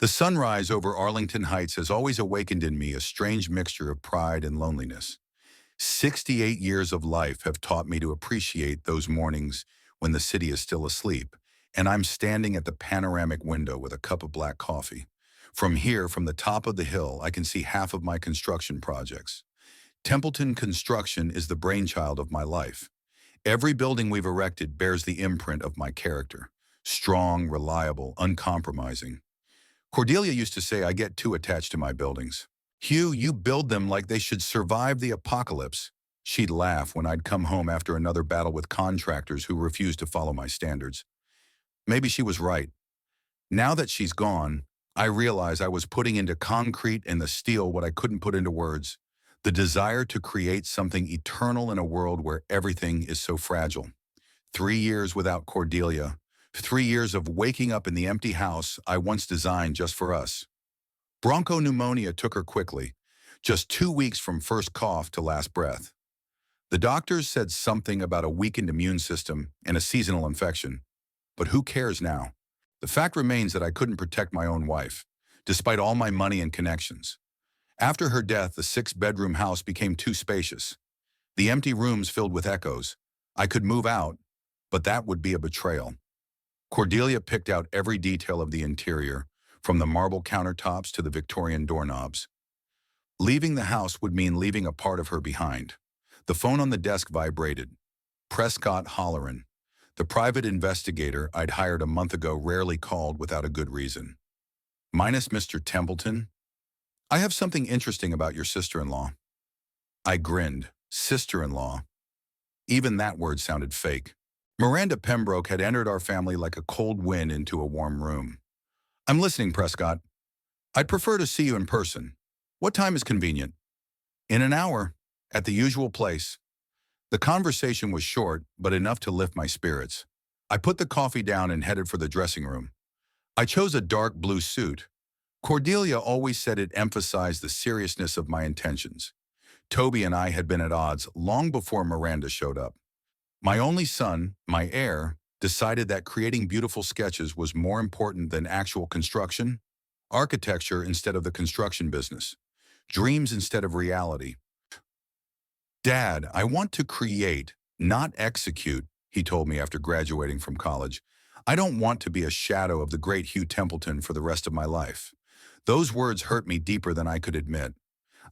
The sunrise over Arlington Heights has always awakened in me a strange mixture of pride and loneliness. 68 years of life have taught me to appreciate those mornings when the city is still asleep, and I'm standing at the panoramic window with a cup of black coffee. From here, from the top of the hill, I can see half of my construction projects. Templeton Construction is the brainchild of my life. Every building we've erected bears the imprint of my character. Strong, reliable, uncompromising. Cordelia used to say I get too attached to my buildings. Hugh, you build them like they should survive the apocalypse. She'd laugh when I'd come home after another battle with contractors who refused to follow my standards. Maybe she was right. Now that she's gone, I realize I was putting into concrete and the steel what I couldn't put into words. The desire to create something eternal in a world where everything is so fragile. 3 years without Cordelia. 3 years of waking up in the empty house I once designed just for us. Bronchopneumonia took her quickly, just 2 weeks from first cough to last breath. The doctors said something about a weakened immune system and a seasonal infection. But who cares now? The fact remains that I couldn't protect my own wife, despite all my money and connections. After her death, the 6-bedroom house became too spacious. The empty rooms filled with echoes. I could move out, but that would be a betrayal. Cordelia picked out every detail of the interior, from the marble countertops to the Victorian doorknobs. Leaving the house would mean leaving a part of her behind. The phone on the desk vibrated. Prescott Holleran, the private investigator I'd hired a month ago, rarely called without a good reason. Minus Mr. Templeton? I have something interesting about your sister-in-law. I grinned. Sister-in-law. Even that word sounded fake. Miranda Pembroke had entered our family like a cold wind into a warm room. I'm listening, Prescott. I'd prefer to see you in person. What time is convenient? In an hour, at the usual place. The conversation was short, but enough to lift my spirits. I put the coffee down and headed for the dressing room. I chose a dark blue suit. Cordelia always said it emphasized the seriousness of my intentions. Toby and I had been at odds long before Miranda showed up. My only son, my heir, decided that creating beautiful sketches was more important than actual construction, architecture instead of the construction business, dreams instead of reality. Dad, I want to create, not execute, he told me after graduating from college. I don't want to be a shadow of the great Hugh Templeton for the rest of my life. Those words hurt me deeper than I could admit.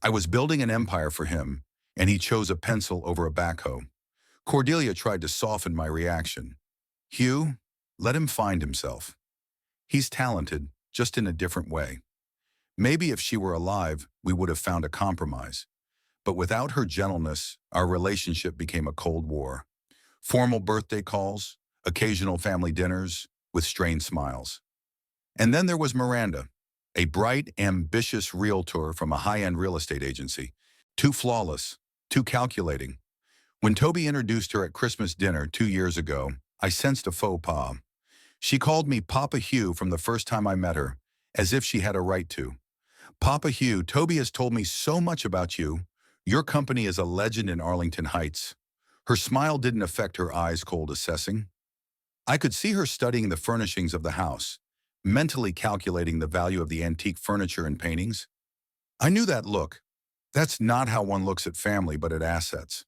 I was building an empire for him, and he chose a pencil over a backhoe. Cordelia tried to soften my reaction. Hugh, let him find himself. He's talented, just in a different way. Maybe if she were alive, we would have found a compromise. But without her gentleness, our relationship became a cold war. Formal birthday calls, occasional family dinners, with strained smiles. And then there was Miranda, a bright, ambitious realtor from a high-end real estate agency. Too flawless, too calculating. When Toby introduced her at Christmas dinner 2 years ago, I sensed a faux pas. She called me Papa Hugh from the first time I met her, as if she had a right to. Papa Hugh, Toby has told me so much about you. Your company is a legend in Arlington Heights. Her smile didn't affect her eyes' cold assessing. I could see her studying the furnishings of the house, mentally calculating the value of the antique furniture and paintings. I knew that look. That's not how one looks at family, but at assets.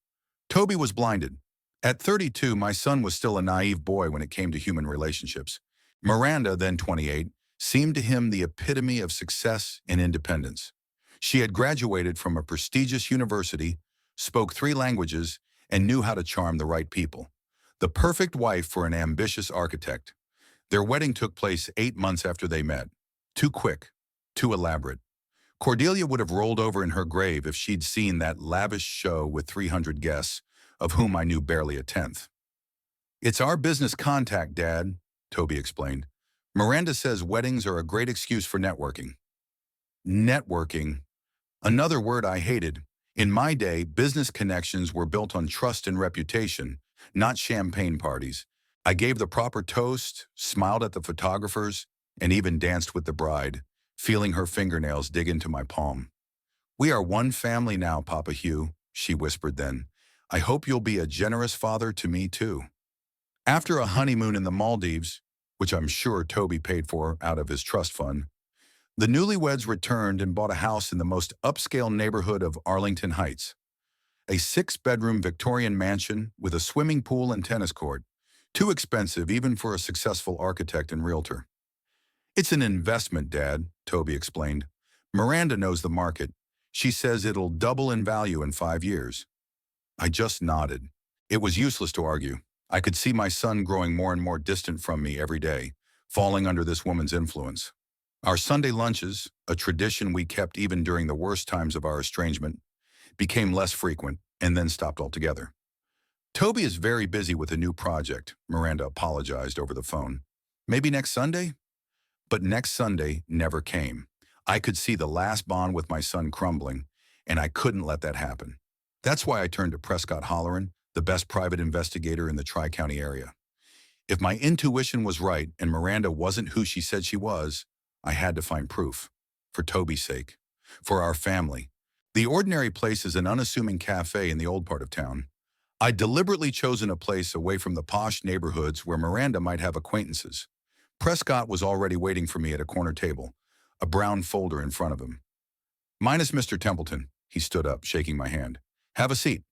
Toby was blinded. At 32, my son was still a naive boy when it came to human relationships. Miranda, then 28, seemed to him the epitome of success and independence. She had graduated from a prestigious university, spoke 3 languages, and knew how to charm the right people. The perfect wife for an ambitious architect. Their wedding took place 8 months after they met. Too quick, too elaborate. Cordelia would have rolled over in her grave if she'd seen that lavish show with 300 guests, of whom I knew barely a tenth. It's our business contact, Dad, Toby explained. Miranda says weddings are a great excuse for networking. Networking. Another word I hated. In my day, business connections were built on trust and reputation, not champagne parties. I gave the proper toast, smiled at the photographers, and even danced with the bride, feeling her fingernails dig into my palm. We are one family now, Papa Hugh, she whispered then. I hope you'll be a generous father to me too. After a honeymoon in the Maldives, which I'm sure Toby paid for out of his trust fund, The newlyweds returned and bought a house in the most upscale neighborhood of Arlington Heights, a six-bedroom Victorian mansion with a swimming pool and tennis court, too expensive even for a successful architect and realtor. It's an investment, Dad, Toby explained. Miranda knows the market. She says it'll double in value in 5 years. I just nodded. It was useless to argue. I could see my son growing more and more distant from me every day, falling under this woman's influence. Our Sunday lunches, a tradition we kept even during the worst times of our estrangement, became less frequent and then stopped altogether. Toby is very busy with a new project, Miranda apologized over the phone. Maybe next Sunday? But next Sunday never came. I could see the last bond with my son crumbling, and I couldn't let that happen. That's why I turned to Prescott Holleran, the best private investigator in the Tri-County area. If my intuition was right and Miranda wasn't who she said she was, I had to find proof. For Toby's sake. For our family. The Ordinary Place is an unassuming cafe in the old part of town. I'd deliberately chosen a place away from the posh neighborhoods where Miranda might have acquaintances. Prescott was already waiting for me at a corner table, a brown folder in front of him. "Minus Mr. Templeton," he stood up, shaking my hand. "Have a seat."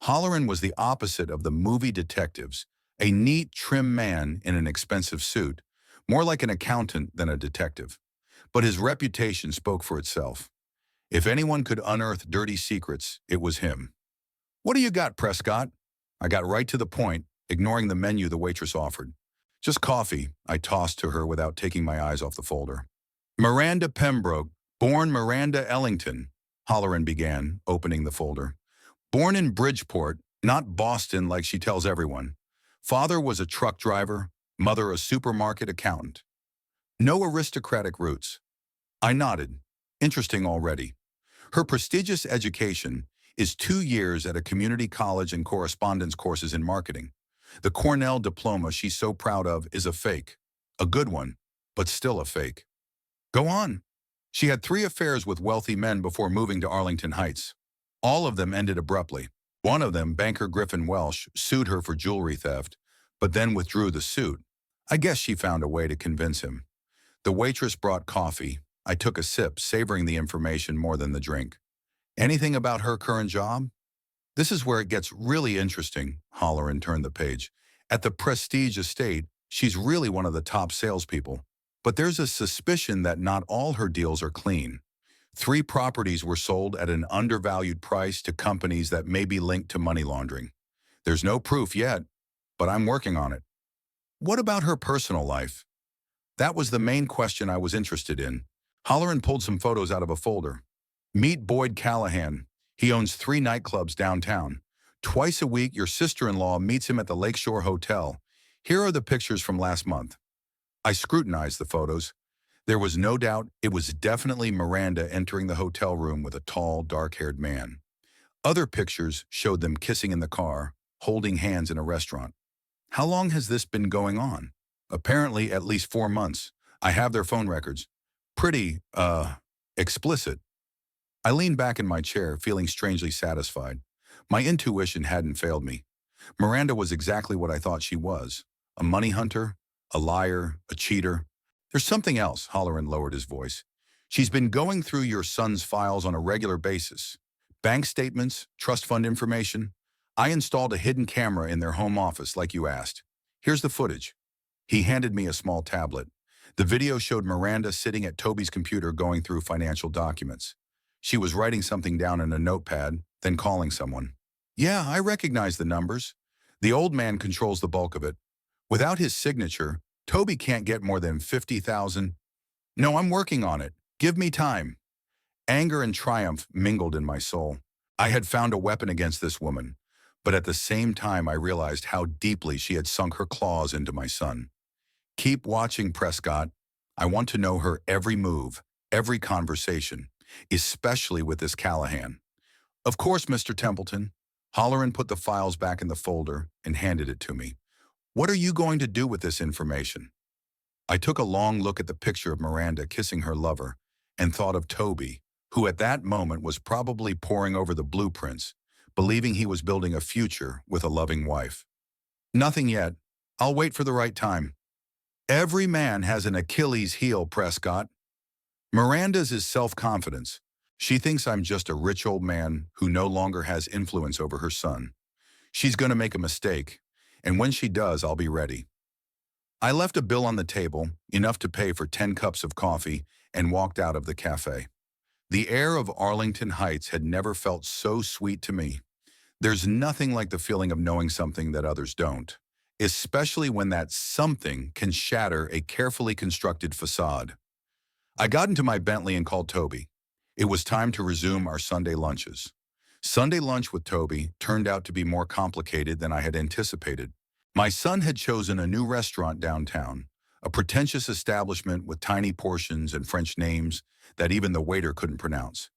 Holleran was the opposite of the movie detectives, a neat, trim man in an expensive suit, more like an accountant than a detective. But his reputation spoke for itself. If anyone could unearth dirty secrets, it was him. "What do you got, Prescott?" I got right to the point, ignoring the menu the waitress offered. "Just coffee," I tossed to her without taking my eyes off the folder. "Miranda Pembroke, born Miranda Ellington," Holleran began, opening the folder. "Born in Bridgeport, not Boston like she tells everyone. Father was a truck driver, mother a supermarket accountant. No aristocratic roots." I nodded. Interesting already. Her prestigious education is 2 years at a community college and correspondence courses in marketing. The Cornell diploma she's so proud of is a fake. A good one, but still a fake. Go on. She had 3 affairs with wealthy men before moving to Arlington Heights. All of them ended abruptly. One of them, banker Griffin Welsh, sued her for jewelry theft, but then withdrew the suit. I guess she found a way to convince him. The waitress brought coffee. I took a sip, savoring the information more than the drink. "Anything about her current job?" "This is where it gets really interesting," Holleran turned the page. "At the Prestige Estate, she's really one of the top salespeople. But there's a suspicion that not all her deals are clean. 3 properties were sold at an undervalued price to companies that may be linked to money laundering. There's no proof yet, but I'm working on it." "What about her personal life?" That was the main question I was interested in. Holleran pulled some photos out of a folder. "Meet Boyd Callahan. He owns 3 nightclubs downtown. Twice a week, your sister-in-law meets him at the Lakeshore Hotel. Here are the pictures from last month." I scrutinized the photos. There was no doubt it was definitely Miranda entering the hotel room with a tall, dark-haired man. Other pictures showed them kissing in the car, holding hands in a restaurant. How long has this been going on? Apparently at least 4 months. I have their phone records. Pretty, explicit. I leaned back in my chair, feeling strangely satisfied. My intuition hadn't failed me. Miranda was exactly what I thought she was. A money hunter, a liar, a cheater. "There's something else," Holleran lowered his voice. "She's been going through your son's files on a regular basis. Bank statements, trust fund information. I installed a hidden camera in their home office like you asked. Here's the footage." He handed me a small tablet. The video showed Miranda sitting at Toby's computer going through financial documents. She was writing something down in a notepad, then calling someone. "Yeah, I recognize the numbers. The old man controls the bulk of it. Without his signature, Toby can't get more than 50,000. No, I'm working on it. Give me time." Anger and triumph mingled in my soul. I had found a weapon against this woman, but at the same time I realized how deeply she had sunk her claws into my son. "Keep watching, Prescott. I want to know her every move, every conversation, especially with this Callahan." "Of course, Mr. Templeton." Holleran put the files back in the folder and handed it to me. "What are you going to do with this information?" I took a long look at the picture of Miranda kissing her lover and thought of Toby, who at that moment was probably poring over the blueprints, believing he was building a future with a loving wife. "Nothing yet. I'll wait for the right time." "Every man has an Achilles heel, Prescott." Miranda's is self-confidence. She thinks I'm just a rich old man who no longer has influence over her son. She's going to make a mistake, and when she does, I'll be ready. I left a bill on the table, enough to pay for 10 cups of coffee, and walked out of the cafe. The air of Arlington Heights had never felt so sweet to me. There's nothing like the feeling of knowing something that others don't, especially when that something can shatter a carefully constructed facade. I got into my Bentley and called Toby. It was time to resume our Sunday lunches. Sunday lunch with Toby turned out to be more complicated than I had anticipated. My son had chosen a new restaurant downtown, a pretentious establishment with tiny portions and French names that even the waiter couldn't pronounce.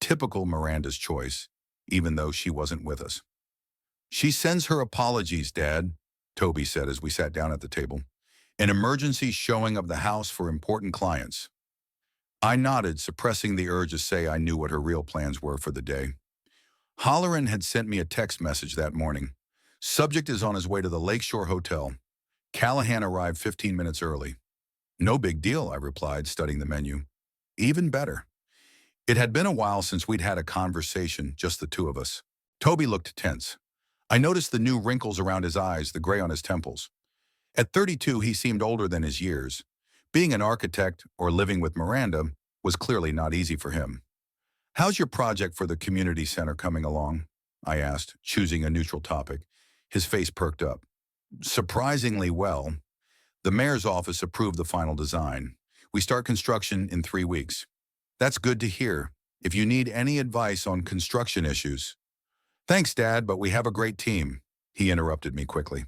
Typical Miranda's choice, even though she wasn't with us. "She sends her apologies, Dad," Toby said as we sat down at the table. "An emergency showing of the house for important clients." I nodded, suppressing the urge to say I knew what her real plans were for the day. Holleran had sent me a text message that morning. "Subject is on his way to the Lakeshore Hotel. Callahan arrived 15 minutes early." "No big deal," I replied, studying the menu. "Even better." It had been a while since we'd had a conversation, just the two of us. Toby looked tense. I noticed the new wrinkles around his eyes, the gray on his temples. At 32, he seemed older than his years. Being an architect or living with Miranda was clearly not easy for him. "How's your project for the community center coming along?" I asked, choosing a neutral topic. His face perked up. "Surprisingly well. The mayor's office approved the final design. We start construction in 3 weeks." "That's good to hear. If you need any advice on construction issues." "Thanks, Dad, but we have a great team," he interrupted me quickly.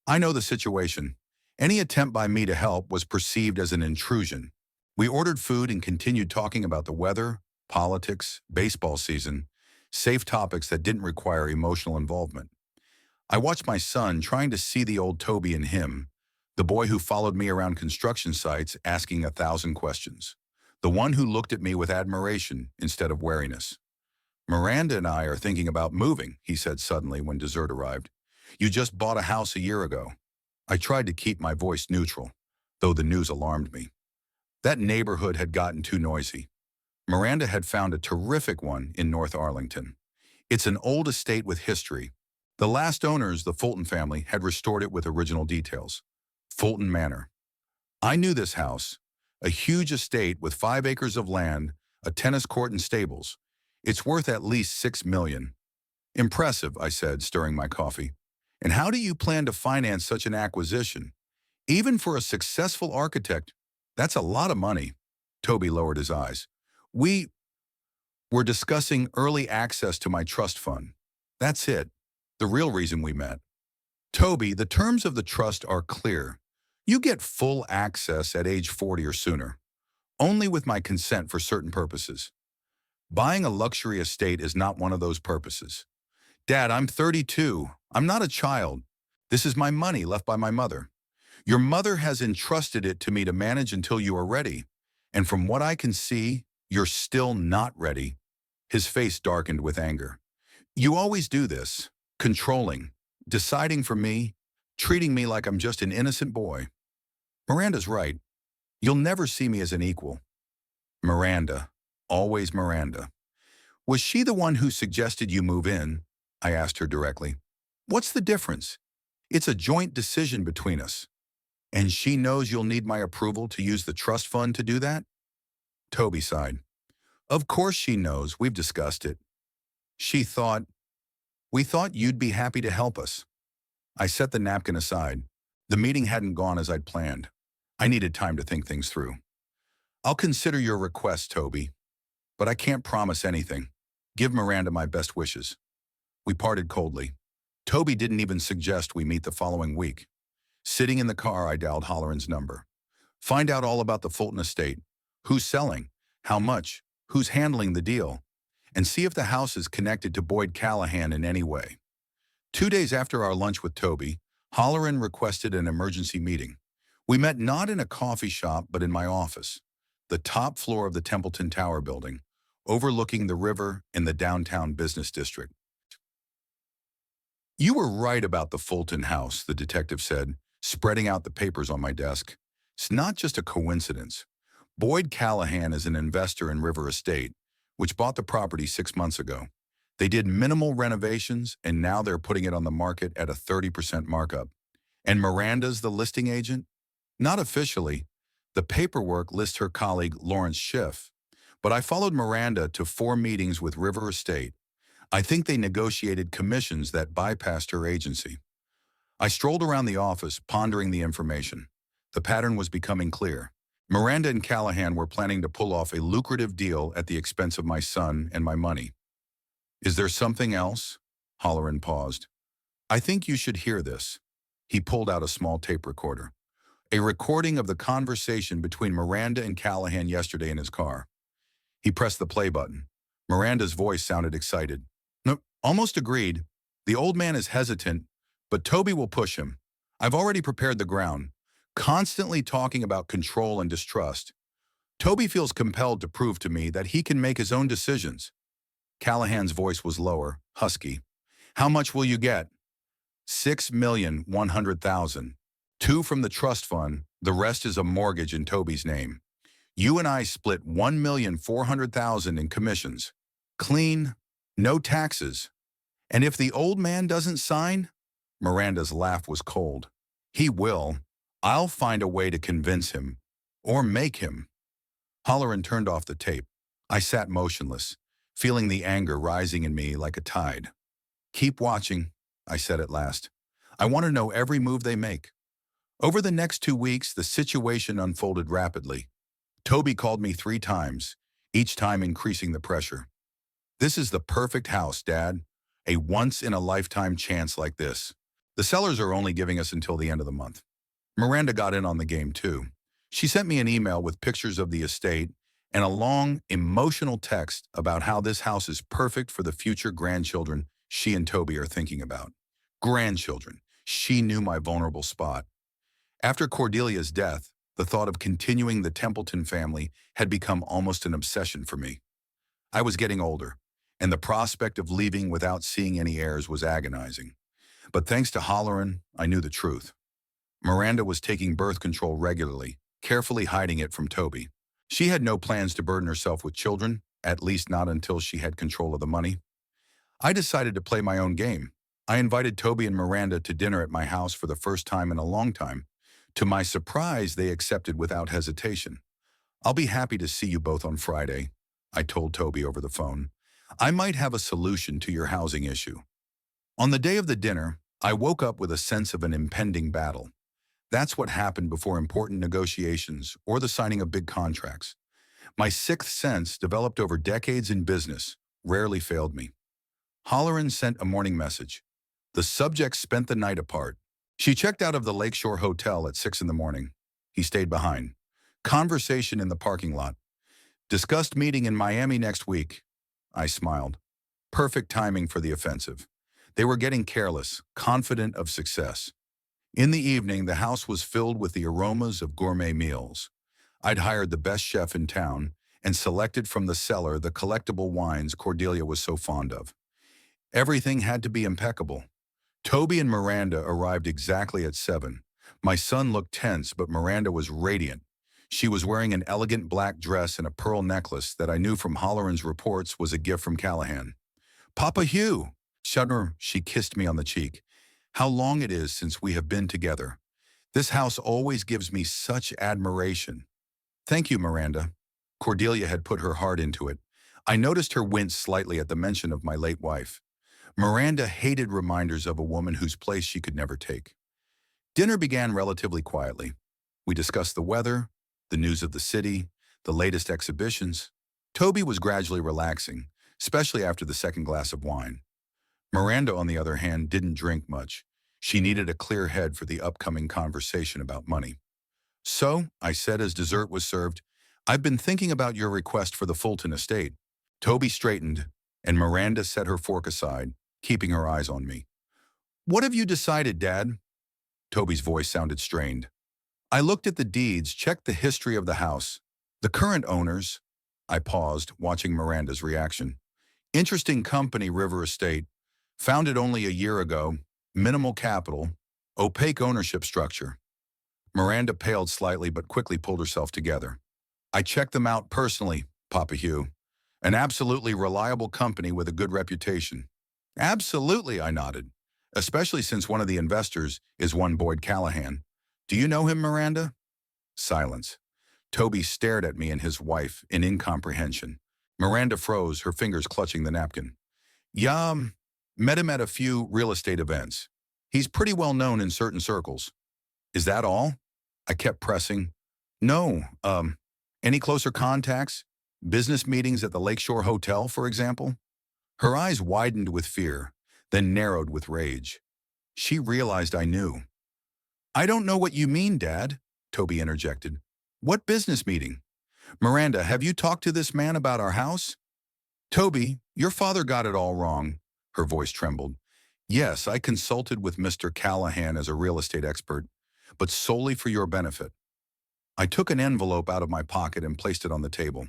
"I know the situation. Any attempt by me to help was perceived as an intrusion." We ordered food and continued talking about the weather, politics, baseball season, safe topics that didn't require emotional involvement. I watched my son trying to see the old Toby in him, the boy who followed me around construction sites asking 1,000 questions, the one who looked at me with admiration instead of wariness. "Miranda and I are thinking about moving," he said suddenly when dessert arrived. "You just bought a house a year ago." I tried to keep my voice neutral, though the news alarmed me. That neighborhood had gotten too noisy. Miranda had found a terrific one in North Arlington. It's an old estate with history. The last owners, the Fulton family, had restored it with original details. Fulton Manor. I knew this house, a huge estate with 5 acres of land, a tennis court and stables. It's worth at least $6 million. "Impressive," I said, stirring my coffee. "And how do you plan to finance such an acquisition? Even for a successful architect, that's a lot of money." Toby lowered his eyes. "We were discussing early access to my trust fund. That's it. The real reason we met." "Toby, the terms of the trust are clear. You get full access at age 40 or sooner, only with my consent for certain purposes. Buying a luxury estate is not one of those purposes." "Dad, I'm 32. I'm not a child. This is my money left by my mother. Your mother has entrusted it to me to manage until you are ready. And from what I can see, you're still not ready." His face darkened with anger. "You always do this, controlling, deciding for me, treating me like I'm just an innocent boy." "Miranda's right. You'll never see me as an equal." Miranda, always Miranda. "Was she the one who suggested you move in?" I asked her directly. "What's the difference? It's a joint decision between us. And she knows you'll need my approval to use the trust fund to do that?" Toby sighed. "Of course she knows. We've discussed it. She thought, we thought you'd be happy to help us." I set the napkin aside. The meeting hadn't gone as I'd planned. I needed time to think things through. "I'll consider your request, Toby, but I can't promise anything. Give Miranda my best wishes." We parted coldly. Toby didn't even suggest we meet the following week. Sitting in the car, I dialed Holleran's number. Find out all about the Fulton estate, who's selling, how much, who's handling the deal, and see if the house is connected to Boyd Callahan in any way. 2 days after our lunch with Toby, Holleran requested an emergency meeting. We met not in a coffee shop, but in my office, the top floor of the Templeton Tower building, overlooking the river in the downtown business district. "You were right about the Fulton house," the detective said, spreading out the papers on my desk. "It's not just a coincidence. Boyd Callahan is an investor in River Estate, which bought the property 6 months ago. They did minimal renovations, and now they're putting it on the market at a 30% markup. And Miranda's the listing agent? Not officially. The paperwork lists her colleague Lawrence Schiff. But I followed Miranda to 4 meetings with River Estate. I think they negotiated commissions that bypassed her agency. I strolled around the office, pondering the information. The pattern was becoming clear. Miranda and Callahan were planning to pull off a lucrative deal at the expense of my son and my money. Is there something else? Holleran paused. I think you should hear this. He pulled out a small tape recorder. A recording of the conversation between Miranda and Callahan yesterday in his car. He pressed the play button. Miranda's voice sounded excited. No, almost agreed. The old man is hesitant, but Toby will push him. I've already prepared the ground, constantly talking about control and distrust. Toby feels compelled to prove to me that he can make his own decisions. Callahan's voice was lower, husky. How much will you get? 6,100,000. 2 from the trust fund, the rest is a mortgage in Toby's name. You and I split 1,400,000 in commissions. Clean, no taxes. And if the old man doesn't sign? Miranda's laugh was cold. He will. I'll find a way to convince him. Or make him. Holleran turned off the tape. I sat motionless, feeling the anger rising in me like a tide. Keep watching, I said at last. I want to know every move they make. Over the next 2 weeks, the situation unfolded rapidly. Toby called me 3 times, each time increasing the pressure. This is the perfect house, Dad. A once-in-a-lifetime chance like this. The sellers are only giving us until the end of the month. Miranda got in on the game too. She sent me an email with pictures of the estate and a long, emotional text about how this house is perfect for the future grandchildren she and Toby are thinking about. Grandchildren. She knew my vulnerable spot. After Cordelia's death, the thought of continuing the Templeton family had become almost an obsession for me. I was getting older, and the prospect of leaving without seeing any heirs was agonizing. But thanks to Holleran, I knew the truth. Miranda was taking birth control regularly, carefully hiding it from Toby. She had no plans to burden herself with children, at least not until she had control of the money. I decided to play my own game. I invited Toby and Miranda to dinner at my house for the first time in a long time. To my surprise, they accepted without hesitation. I'll be happy to see you both on Friday, I told Toby over the phone. I might have a solution to your housing issue. On the day of the dinner, I woke up with a sense of an impending battle. That's what happened before important negotiations or the signing of big contracts. My sixth sense, developed over decades in business, rarely failed me. Holleran sent a morning message. The subjects spent the night apart. She checked out of the Lakeshore Hotel at 6 in the morning. He stayed behind. Conversation in the parking lot. Discussed meeting in Miami next week. I smiled. Perfect timing for the offensive. They were getting careless, confident of success. In the evening, the house was filled with the aromas of gourmet meals. I'd hired the best chef in town and selected from the cellar the collectible wines Cordelia was so fond of. Everything had to be impeccable. Toby and Miranda arrived exactly at 7. My son looked tense, but Miranda was radiant. She was wearing an elegant black dress and a pearl necklace that I knew from Holleran's reports was a gift from Callahan. Papa Hugh! Shudder, she kissed me on the cheek. How long it is since we have been together. This house always gives me such admiration. Thank you, Miranda. Cordelia had put her heart into it. I noticed her wince slightly at the mention of my late wife. Miranda hated reminders of a woman whose place she could never take. Dinner began relatively quietly. We discussed the weather, the news of the city, the latest exhibitions. Toby was gradually relaxing, especially after the second glass of wine. Miranda, on the other hand, didn't drink much. She needed a clear head for the upcoming conversation about money. So, I said as dessert was served, I've been thinking about your request for the Fulton estate. Toby straightened, and Miranda set her fork aside, keeping her eyes on me. What have you decided, Dad? Toby's voice sounded strained. I looked at the deeds, checked the history of the house. The current owners. I paused, watching Miranda's reaction. Interesting company, River Estate. Founded only a year ago. Minimal capital. Opaque ownership structure. Miranda paled slightly but quickly pulled herself together. I checked them out personally, Papa Hugh. An absolutely reliable company with a good reputation. Absolutely, I nodded, especially since one of the investors is one Boyd Callahan. Do you know him, Miranda? Silence. Toby stared at me and his wife in incomprehension. Miranda froze, her fingers clutching the napkin. Yeah, met him at a few real estate events. He's pretty well known in certain circles. Is that all? I kept pressing. No, any closer contacts? Business meetings at the Lakeshore Hotel, for example? Her eyes widened with fear, then narrowed with rage. She realized I knew. I don't know what you mean, Dad, Toby interjected. What business meeting? Miranda, have you talked to this man about our house? Toby, your father got it all wrong. Her voice trembled. Yes, I consulted with Mr. Callahan as a real estate expert, but solely for your benefit. I took an envelope out of my pocket and placed it on the table.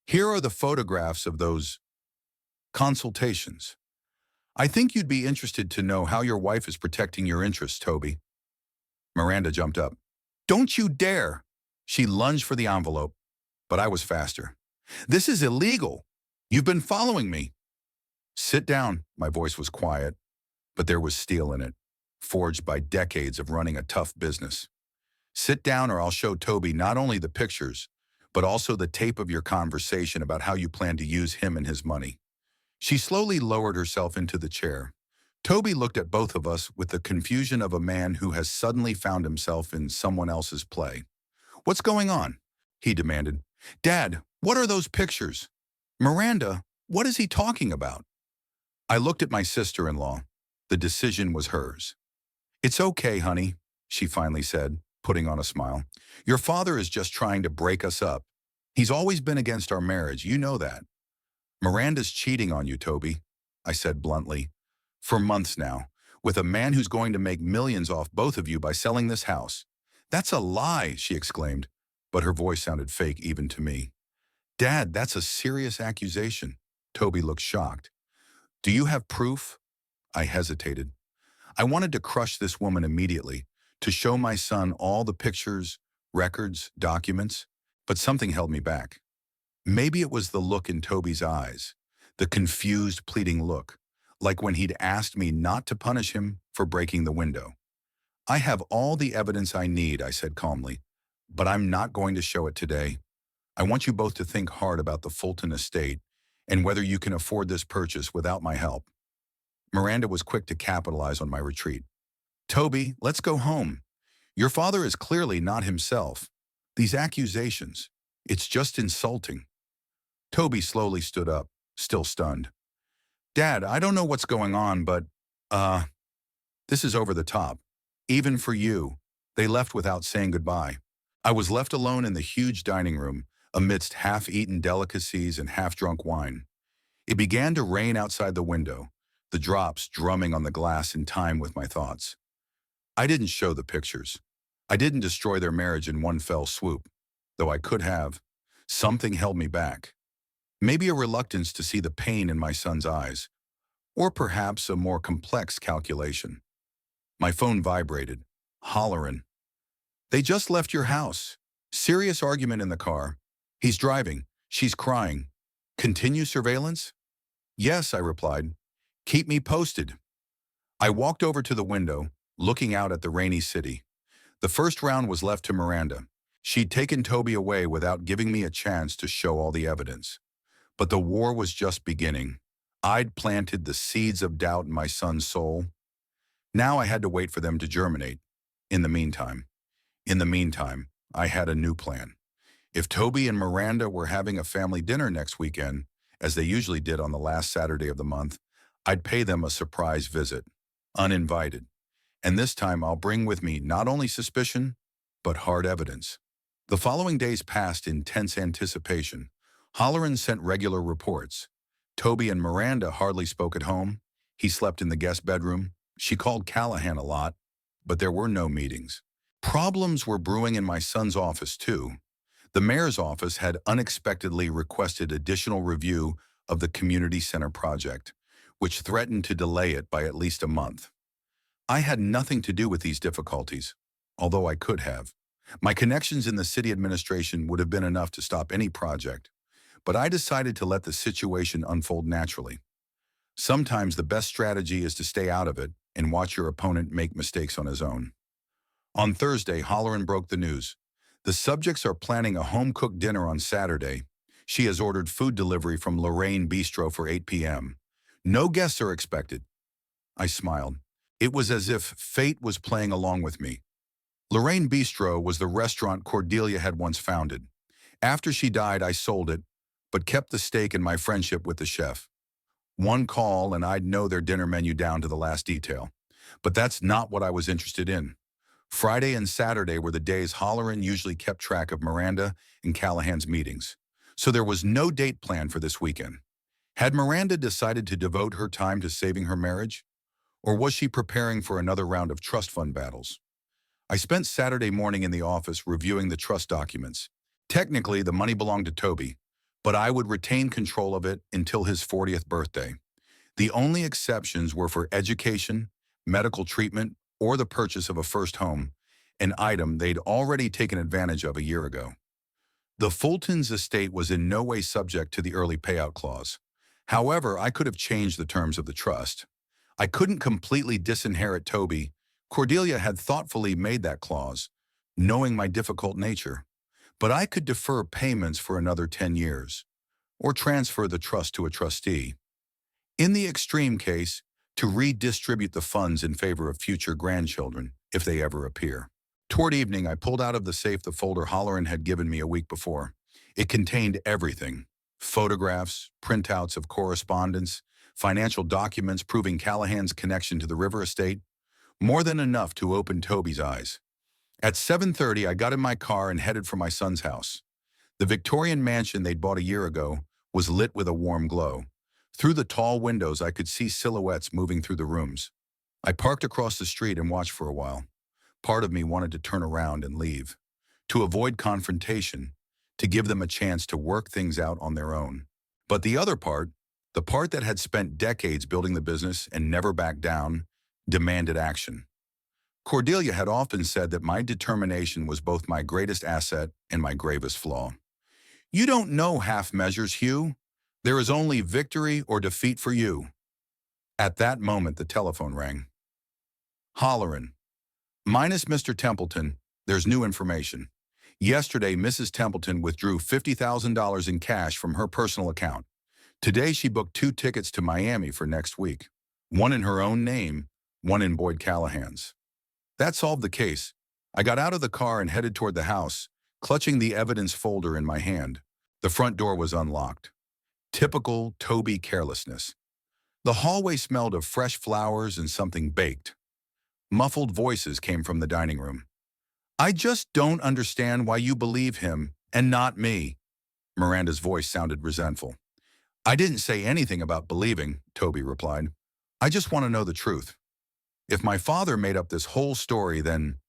Here are the photographs of those consultations. I think you'd be interested to know how your wife is protecting your interests, Toby. Miranda jumped up. Don't you dare! She lunged for the envelope, but I was faster. This is illegal. You've been following me. Sit down, my voice was quiet, but there was steel in it, forged by decades of running a tough business. Sit down or I'll show Toby not only the pictures, but also the tape of your conversation about how you plan to use him and his money. She slowly lowered herself into the chair. Toby looked at both of us with the confusion of a man who has suddenly found himself in someone else's play. What's going on? He demanded. Dad, what are those pictures? Miranda, what is he talking about? I looked at my sister-in-law. The decision was hers. It's okay, honey, she finally said, putting on a smile. Your father is just trying to break us up. He's always been against our marriage, you know that. Miranda's cheating on you, Toby, I said bluntly. For months now, with a man who's going to make millions off both of you by selling this house. That's a lie, she exclaimed, but her voice sounded fake even to me. Dad, that's a serious accusation. Toby looked shocked. Do you have proof? I hesitated. I wanted to crush this woman immediately, to show my son all the pictures, records, documents, but something held me back. Maybe it was the look in Toby's eyes, the confused, pleading look, like when he'd asked me not to punish him for breaking the window. I have all the evidence I need, I said calmly, but I'm not going to show it today. I want you both to think hard about the Fulton estate and whether you can afford this purchase without my help. Miranda was quick to capitalize on my retreat. Toby, let's go home. Your father is clearly not himself. These accusations, it's just insulting. Toby slowly stood up, still stunned. Dad, I don't know what's going on, but, this is over the top. Even for you, they left without saying goodbye. I was left alone in the huge dining room, amidst half-eaten delicacies and half-drunk wine. It began to rain outside the window, the drops drumming on the glass in time with my thoughts. I didn't show the pictures. I didn't destroy their marriage in one fell swoop, though I could have. Something held me back. Maybe a reluctance to see the pain in my son's eyes, or perhaps a more complex calculation. My phone vibrated, hollering. They just left your house. Serious argument in the car. He's driving. She's crying. Continue surveillance? Yes, I replied. Keep me posted. I walked over to the window, looking out at the rainy city. The first round was left to Miranda. She'd taken Toby away without giving me a chance to show all the evidence. But the war was just beginning. I'd planted the seeds of doubt in my son's soul. Now I had to wait for them to germinate. In the meantime, I had a new plan. If Toby and Miranda were having a family dinner next weekend, as they usually did on the last Saturday of the month, I'd pay them a surprise visit, uninvited. And this time I'll bring with me not only suspicion, but hard evidence. The following days passed in tense anticipation. Holleran sent regular reports. Toby and Miranda hardly spoke at home. He slept in the guest bedroom. She called Callahan a lot, but there were no meetings. Problems were brewing in my son's office, too. The mayor's office had unexpectedly requested additional review of the community center project, which threatened to delay it by at least a month. I had nothing to do with these difficulties, although I could have. My connections in the city administration would have been enough to stop any project, but I decided to let the situation unfold naturally. Sometimes the best strategy is to stay out of it and watch your opponent make mistakes on his own. On Thursday, Holleran broke the news. The subjects are planning a home-cooked dinner on Saturday. She has ordered food delivery from Lorraine Bistro for 8 p.m. No guests are expected. I smiled. It was as if fate was playing along with me. Lorraine Bistro was the restaurant Cordelia had once founded. After she died, I sold it, but kept the stake in my friendship with the chef. One call and I'd know their dinner menu down to the last detail. But that's not what I was interested in. Friday and Saturday were the days Holleran usually kept track of Miranda and Callahan's meetings. So there was no date planned for this weekend. Had Miranda decided to devote her time to saving her marriage? Or was she preparing for another round of trust fund battles? I spent Saturday morning in the office reviewing the trust documents. Technically, the money belonged to Toby, but I would retain control of it until his 40th birthday. The only exceptions were for education, medical treatment, or the purchase of a first home, an item they'd already taken advantage of a year ago. The Fultons' estate was in no way subject to the early payout clause. However, I could have changed the terms of the trust. I couldn't completely disinherit Toby. Cordelia had thoughtfully made that clause, knowing my difficult nature. But I could defer payments for another 10 years, or transfer the trust to a trustee. In the extreme case, to redistribute the funds in favor of future grandchildren, if they ever appear. Toward evening, I pulled out of the safe the folder Holleran had given me a week before. It contained everything: photographs, printouts of correspondence, financial documents proving Callahan's connection to the River estate, more than enough to open Toby's eyes. At 7:30, I got in my car and headed for my son's house. The Victorian mansion they'd bought a year ago was lit with a warm glow. Through the tall windows, I could see silhouettes moving through the rooms. I parked across the street and watched for a while. Part of me wanted to turn around and leave, to avoid confrontation, to give them a chance to work things out on their own. But the other part, the part that had spent decades building the business and never backed down, demanded action. Cordelia had often said that my determination was both my greatest asset and my gravest flaw. "You don't know half measures, Hugh. There is only victory or defeat for you." At that moment, the telephone rang. "Holleran. Minus Mr. Templeton, there's new information. Yesterday, Mrs. Templeton withdrew $50,000 in cash from her personal account. Today, she booked 2 tickets to Miami for next week. One in her own name, one in Boyd Callahan's." That solved the case. I got out of the car and headed toward the house, clutching the evidence folder in my hand. The front door was unlocked. Typical Toby carelessness. The hallway smelled of fresh flowers and something baked. Muffled voices came from the dining room. "I just don't understand why you believe him and not me." Miranda's voice sounded resentful. "I didn't say anything about believing," Toby replied. "I just want to know the truth. If my father made up this whole story, then—"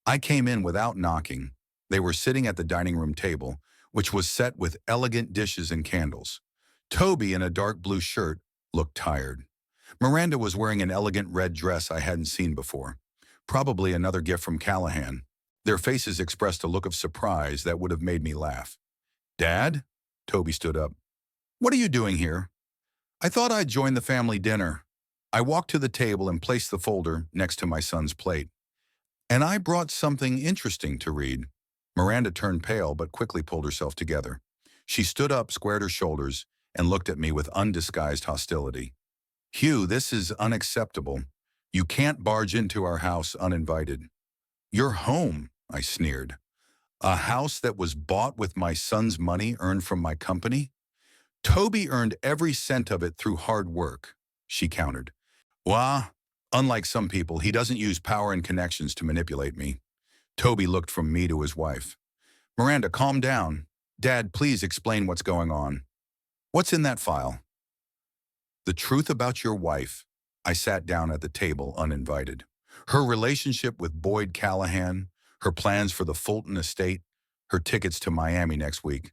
I came in without knocking. They were sitting at the dining room table, which was set with elegant dishes and candles. Toby, in a dark blue shirt, looked tired. Miranda was wearing an elegant red dress I hadn't seen before, probably another gift from Callahan. Their faces expressed a look of surprise that would have made me laugh. "Dad?" Toby stood up. "What are you doing here?" "I thought I'd join the family dinner." I walked to the table and placed the folder next to my son's plate. "And I brought something interesting to read." Miranda turned pale but quickly pulled herself together. She stood up, squared her shoulders, and looked at me with undisguised hostility. "Hugh, this is unacceptable. You can't barge into our house uninvited." "Your home," I sneered. "A house that was bought with my son's money earned from my company?" "Toby earned every cent of it through hard work," she countered. "Wah, unlike some people, he doesn't use power and connections to manipulate me." Toby looked from me to his wife. "Miranda, calm down. Dad, please explain what's going on. What's in that file?" "The truth about your wife." I sat down at the table uninvited. "Her relationship with Boyd Callahan, her plans for the Fulton estate, her tickets to Miami next week."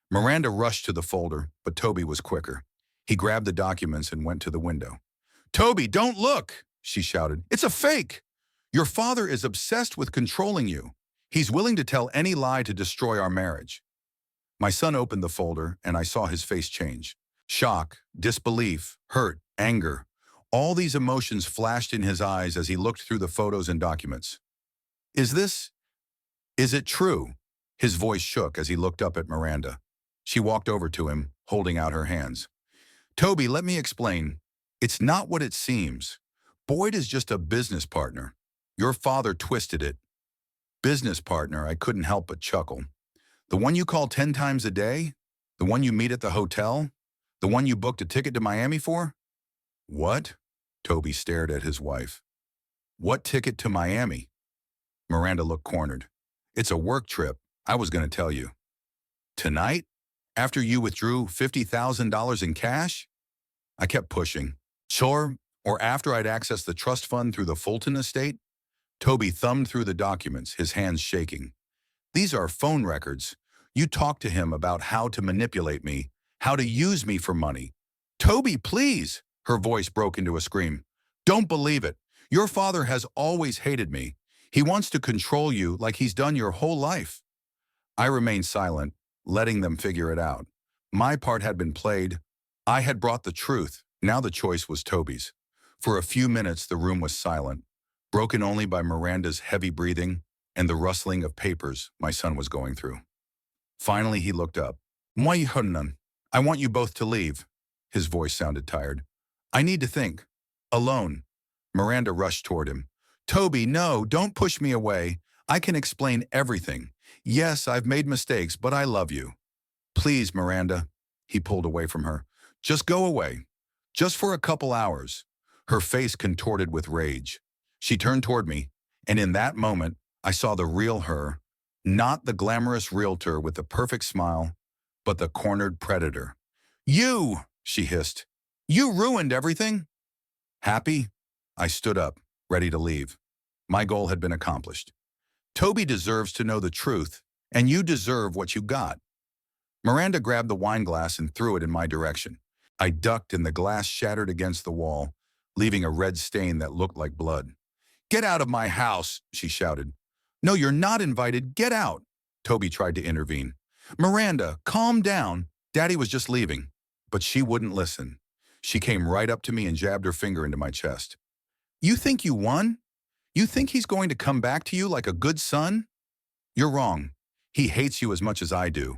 Miranda rushed to the folder, but Toby was quicker. He grabbed the documents and went to the window. "Toby, don't look!" she shouted. "It's a fake! Your father is obsessed with controlling you. He's willing to tell any lie to destroy our marriage. My son opened the folder, and I saw his face change. Shock, disbelief, hurt, anger. All these emotions flashed in his eyes as he looked through the photos and documents. Is it true? His voice shook as he looked up at Miranda. She walked over to him, holding out her hands. Toby, let me explain. It's not what it seems. Boyd is just a business partner. Your father twisted it. Business partner, I couldn't help but chuckle. The one you call 10 times a day? The one you meet at the hotel? The one you booked a ticket to Miami for? What? Toby stared at his wife. What ticket to Miami? Miranda looked cornered. It's a work trip. I was going to tell you. Tonight? After you withdrew $50,000 in cash? I kept pushing. Sure, or after I'd accessed the trust fund through the Fulton estate? Toby thumbed through the documents, his hands shaking. These are phone records. You talked to him about how to manipulate me, how to use me for money. Toby, please! Her voice broke into a scream. Don't believe it. Your father has always hated me. He wants to control you like he's done your whole life. I remained silent, letting them figure it out. My part had been played. I had brought the truth. Now the choice was Toby's. For a few minutes, the room was silent, broken only by Miranda's heavy breathing and the rustling of papers my son was going through. Finally, he looked up. Moi Hunnan, I want you both to leave. His voice sounded tired. I need to think. Alone. Miranda rushed toward him. Toby, no, don't push me away. I can explain everything. Yes, I've made mistakes, but I love you. Please, Miranda. He pulled away from her. Just go away. Just for a couple hours. Her face contorted with rage. She turned toward me, and in that moment, I saw the real her, not the glamorous realtor with the perfect smile, but the cornered predator. You, she hissed. You ruined everything. Happy? I stood up, ready to leave. My goal had been accomplished. Toby deserves to know the truth, and you deserve what you got. Miranda grabbed the wine glass and threw it in my direction. I ducked and the glass shattered against the wall, leaving a red stain that looked like blood. Get out of my house, she shouted. No, you're not invited. Get out. Toby tried to intervene. Miranda, calm down. Daddy was just leaving. But she wouldn't listen. She came right up to me and jabbed her finger into my chest. You think you won? You think he's going to come back to you like a good son? You're wrong. He hates you as much as I do.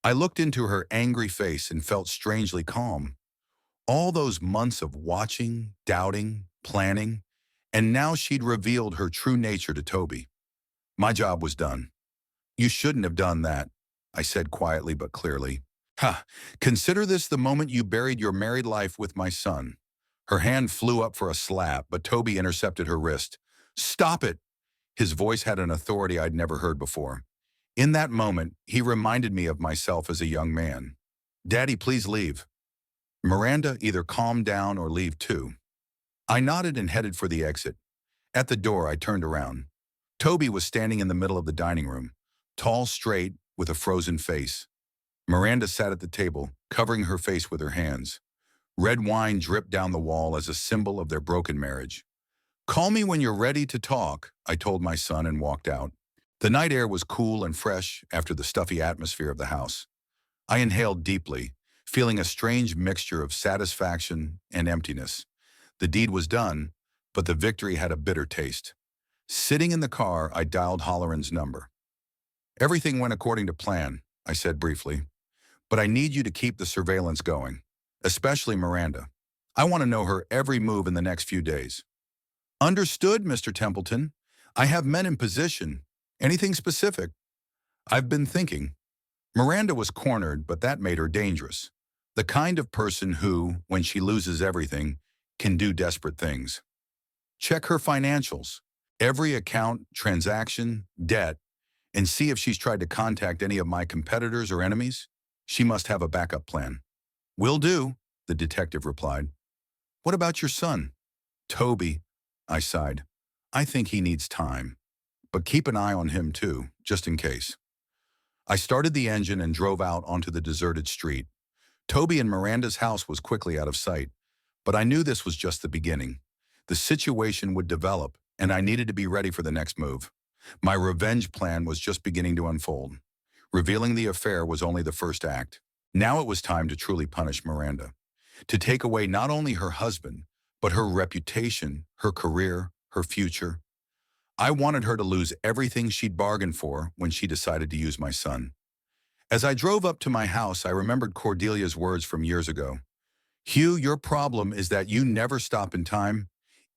I looked into her angry face and felt strangely calm. All those months of watching, doubting, planning, and now she'd revealed her true nature to Toby. My job was done. You shouldn't have done that, I said quietly but clearly. Ha! Consider this the moment you buried your married life with my son. Her hand flew up for a slap, but Toby intercepted her wrist. Stop it! His voice had an authority I'd never heard before. In that moment, he reminded me of myself as a young man. Daddy, please leave. Miranda, either calm down or leave too. I nodded and headed for the exit. At the door, I turned around. Toby was standing in the middle of the dining room, tall, straight, with a frozen face. Miranda sat at the table, covering her face with her hands. Red wine dripped down the wall as a symbol of their broken marriage. Call me when you're ready to talk, I told my son and walked out. The night air was cool and fresh after the stuffy atmosphere of the house. I inhaled deeply, feeling a strange mixture of satisfaction and emptiness. The deed was done, but the victory had a bitter taste. Sitting in the car, I dialed Holleran's number. Everything went according to plan, I said briefly. But I need you to keep the surveillance going, especially Miranda. I want to know her every move in the next few days. Understood, Mr. Templeton. I have men in position. Anything specific? I've been thinking. Miranda was cornered, but that made her dangerous. The kind of person who, when she loses everything, can do desperate things. Check her financials, every account, transaction, debt, and see if she's tried to contact any of my competitors or enemies. She must have a backup plan. Will do, the detective replied. What about your son? Toby, I sighed. I think he needs time. But keep an eye on him too, just in case. I started the engine and drove out onto the deserted street. Toby and Miranda's house was quickly out of sight, but I knew this was just the beginning. The situation would develop, and I needed to be ready for the next move. My revenge plan was just beginning to unfold. Revealing the affair was only the first act. Now it was time to truly punish Miranda, to take away not only her husband, but her reputation, her career, her future. I wanted her to lose everything she'd bargained for when she decided to use my son. As I drove up to my house, I remembered Cordelia's words from years ago. Hugh, your problem is that you never stop in time.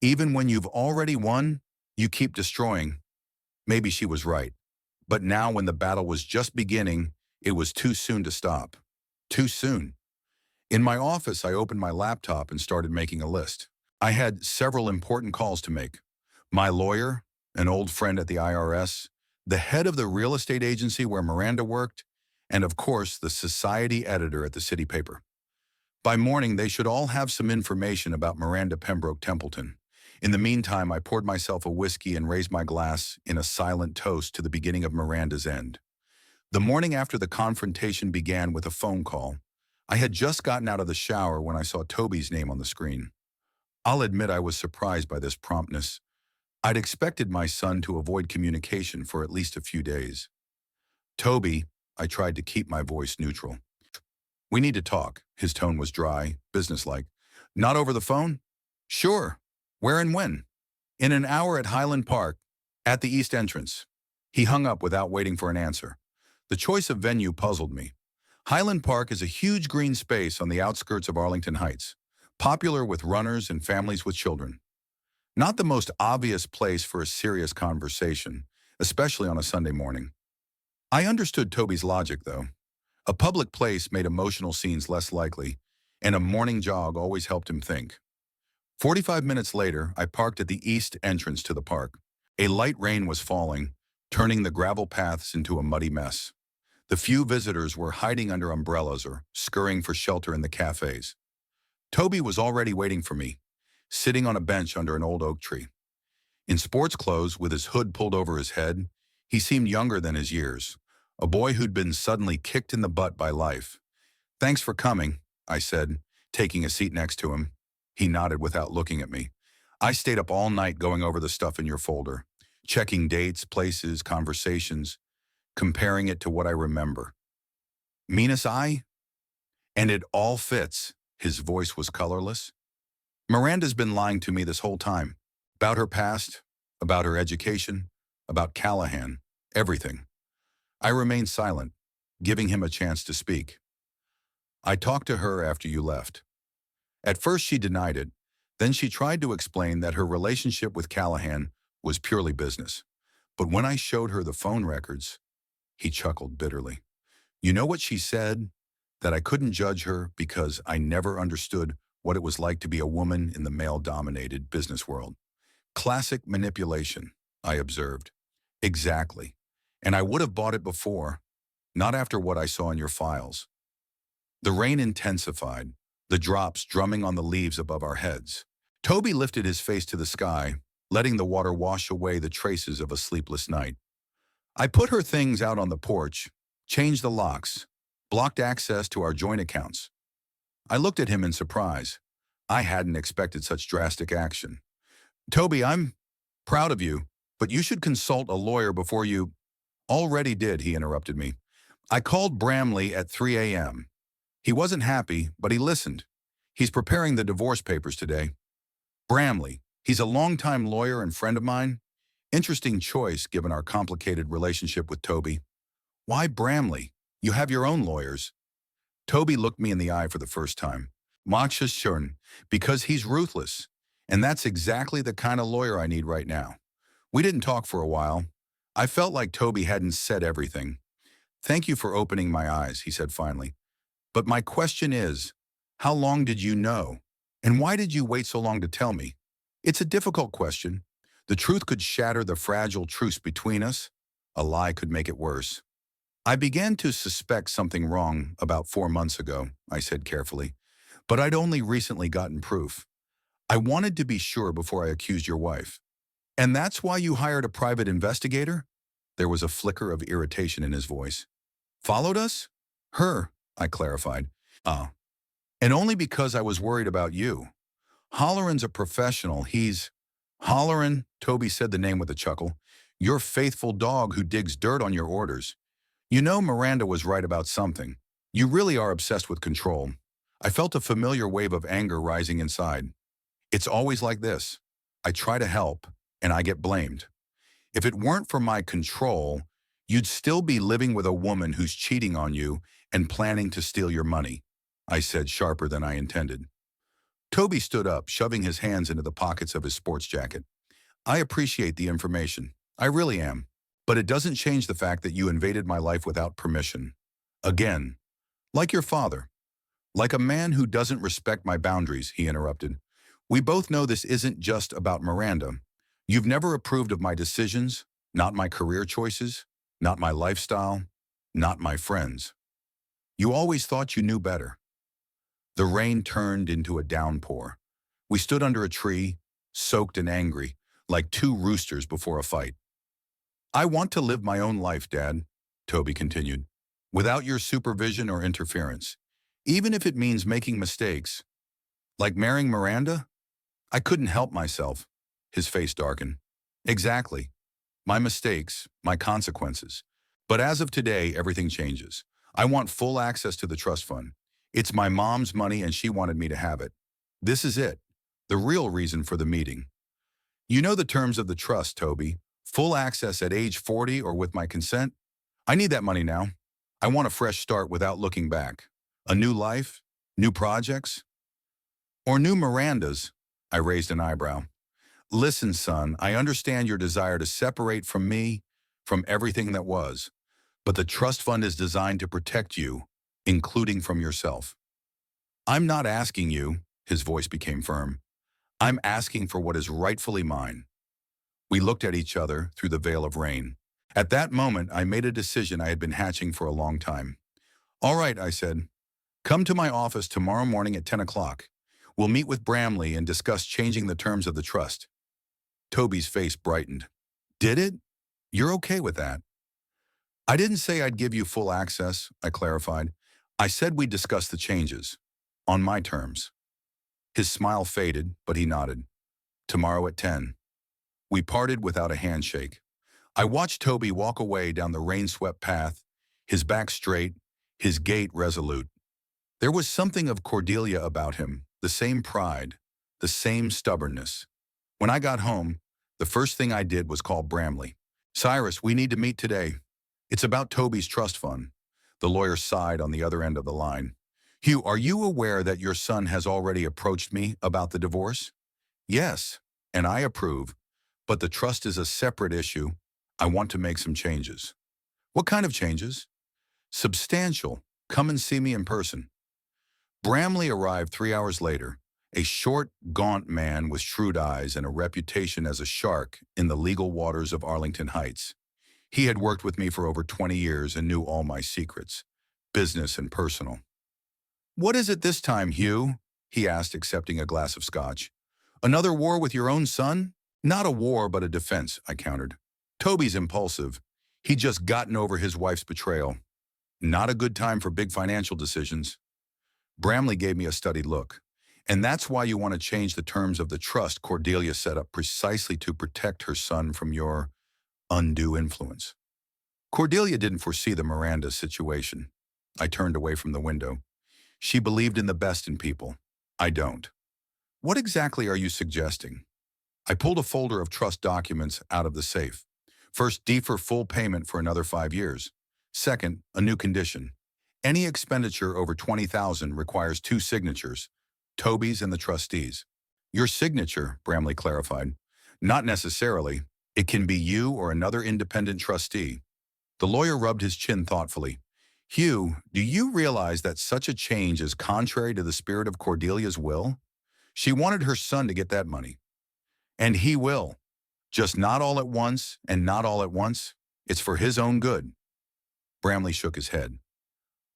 Even when you've already won, you keep destroying. Maybe she was right. But now when the battle was just beginning, it was too soon to stop. Too soon. In my office, I opened my laptop and started making a list. I had several important calls to make. My lawyer, an old friend at the IRS, the head of the real estate agency where Miranda worked, and of course, the society editor at the city paper. By morning, they should all have some information about Miranda Pembroke Templeton. In the meantime, I poured myself a whiskey and raised my glass in a silent toast to the beginning of Miranda's end. The morning after the confrontation began with a phone call. I had just gotten out of the shower when I saw Toby's name on the screen. I'll admit I was surprised by this promptness. I'd expected my son to avoid communication for at least a few days. Toby, I tried to keep my voice neutral. We need to talk. His tone was dry, businesslike. Not over the phone? Sure. Where and when? In an hour at Highland Park, at the east entrance. He hung up without waiting for an answer. The choice of venue puzzled me. Highland Park is a huge green space on the outskirts of Arlington Heights, popular with runners and families with children. Not the most obvious place for a serious conversation, especially on a Sunday morning. I understood Toby's logic, though. A public place made emotional scenes less likely, and a morning jog always helped him think. 45 minutes later, I parked at the east entrance to the park. A light rain was falling, turning the gravel paths into a muddy mess. The few visitors were hiding under umbrellas or scurrying for shelter in the cafes. Toby was already waiting for me, sitting on a bench under an old oak tree. In sports clothes, with his hood pulled over his head, he seemed younger than his years, a boy who'd been suddenly kicked in the butt by life. Thanks for coming, I said, taking a seat next to him. He nodded without looking at me. I stayed up all night going over the stuff in your folder, checking dates, places, conversations, comparing it to what I remember. Minus I? And it all fits. His voice was colorless. Miranda's been lying to me this whole time. About her past, about her education, about Callahan, everything. I remained silent, giving him a chance to speak. I talked to her after you left. At first she denied it, then she tried to explain that her relationship with Callahan was purely business. But when I showed her the phone records, he chuckled bitterly. You know what she said? That I couldn't judge her because I never understood what it was like to be a woman in the male-dominated business world. Classic manipulation, I observed. Exactly. And I would have bought it before, not after what I saw in your files. The rain intensified, the drops drumming on the leaves above our heads. Toby lifted his face to the sky, letting the water wash away the traces of a sleepless night. I put her things out on the porch, changed the locks, blocked access to our joint accounts. I looked at him in surprise. I hadn't expected such drastic action. Toby, I'm proud of you, but you should consult a lawyer before you— Already did, he interrupted me. I called Bramley at 3 a.m. He wasn't happy, but he listened. He's preparing the divorce papers today. Bramley, he's a longtime lawyer and friend of mine. Interesting choice given our complicated relationship with Toby. Why Bramley? You have your own lawyers. Toby looked me in the eye for the first time. Maksha Shurn, because he's ruthless. And that's exactly the kind of lawyer I need right now. We didn't talk for a while. I felt like Toby hadn't said everything. Thank you for opening my eyes, he said finally. But my question is, how long did you know? And why did you wait so long to tell me? It's a difficult question. The truth could shatter the fragile truce between us. A lie could make it worse. I began to suspect something wrong about 4 months ago, I said carefully, but I'd only recently gotten proof. I wanted to be sure before I accused your wife. And that's why you hired a private investigator? There was a flicker of irritation in his voice. Followed us? Her, I clarified. And only because I was worried about you. Holleran's a professional. He's— Holleran, Toby said the name with a chuckle. Your faithful dog who digs dirt on your orders. You know Miranda was right about something. You really are obsessed with control. I felt a familiar wave of anger rising inside. It's always like this. I try to help, and I get blamed. If it weren't for my control, you'd still be living with a woman who's cheating on you and planning to steal your money, I said sharper than I intended. Toby stood up, shoving his hands into the pockets of his sports jacket. I appreciate the information. I really am. But it doesn't change the fact that you invaded my life without permission. Again, like your father. Like a man who doesn't respect my boundaries, he interrupted. We both know this isn't just about Miranda. You've never approved of my decisions, not my career choices, not my lifestyle, not my friends. You always thought you knew better. The rain turned into a downpour. We stood under a tree, soaked and angry, like two roosters before a fight. I want to live my own life, Dad, Toby continued, without your supervision or interference, even if it means making mistakes. Like marrying Miranda? I couldn't help myself. His face darkened. Exactly. My mistakes, my consequences. But as of today, everything changes. I want full access to the trust fund. It's my mom's money and she wanted me to have it. This is it. The real reason for the meeting. You know the terms of the trust, Toby. Full access at age 40 or with my consent. I need that money now. I want a fresh start without looking back. A new life, new projects, or new Mirandas. I raised an eyebrow. Listen, son, I understand your desire to separate from me, from everything that was, but the trust fund is designed to protect you, including from yourself. I'm not asking you, his voice became firm. I'm asking for what is rightfully mine. We looked at each other through the veil of rain. At that moment, I made a decision I had been hatching for a long time. All right, I said, come to my office tomorrow morning at 10 o'clock. We'll meet with Bramley and discuss changing the terms of the trust. Toby's face brightened. Did it? You're okay with that? I didn't say I'd give you full access, I clarified. I said we'd discuss the changes. On my terms. His smile faded, but he nodded. Tomorrow at 10. We parted without a handshake. I watched Toby walk away down the rain-swept path, his back straight, his gait resolute. There was something of Cordelia about him, the same pride, the same stubbornness. When I got home, the first thing I did was call Bramley. Cyrus, we need to meet today. It's about Toby's trust fund. The lawyer sighed on the other end of the line. Hugh, are you aware that your son has already approached me about the divorce? Yes, and I approve, but the trust is a separate issue. I want to make some changes. What kind of changes? Substantial. Come and see me in person. Bramley arrived 3 hours later, a short, gaunt man with shrewd eyes and a reputation as a shark in the legal waters of Arlington Heights. He had worked with me for over 20 years and knew all my secrets, business and personal. What is it this time, Hugh? He asked, accepting a glass of scotch. Another war with your own son? Not a war, but a defense, I countered. Toby's impulsive. He'd just gotten over his wife's betrayal. Not a good time for big financial decisions. Bramley gave me a studied look. And that's why you want to change the terms of the trust Cordelia set up precisely to protect her son from your undue influence. Cordelia didn't foresee the Miranda situation. I turned away from the window. She believed in the best in people. I don't. What exactly are you suggesting? I pulled a folder of trust documents out of the safe. First, defer full payment for another 5 years. Second, a new condition. Any expenditure over $20,000 requires 2 signatures, Toby's and the trustees. Your signature, Bramley clarified. Not necessarily. It can be you or another independent trustee. The lawyer rubbed his chin thoughtfully. Hugh, do you realize that such a change is contrary to the spirit of Cordelia's will? She wanted her son to get that money. And he will. Just not all at once, and not all at once. It's for his own good. Bramley shook his head.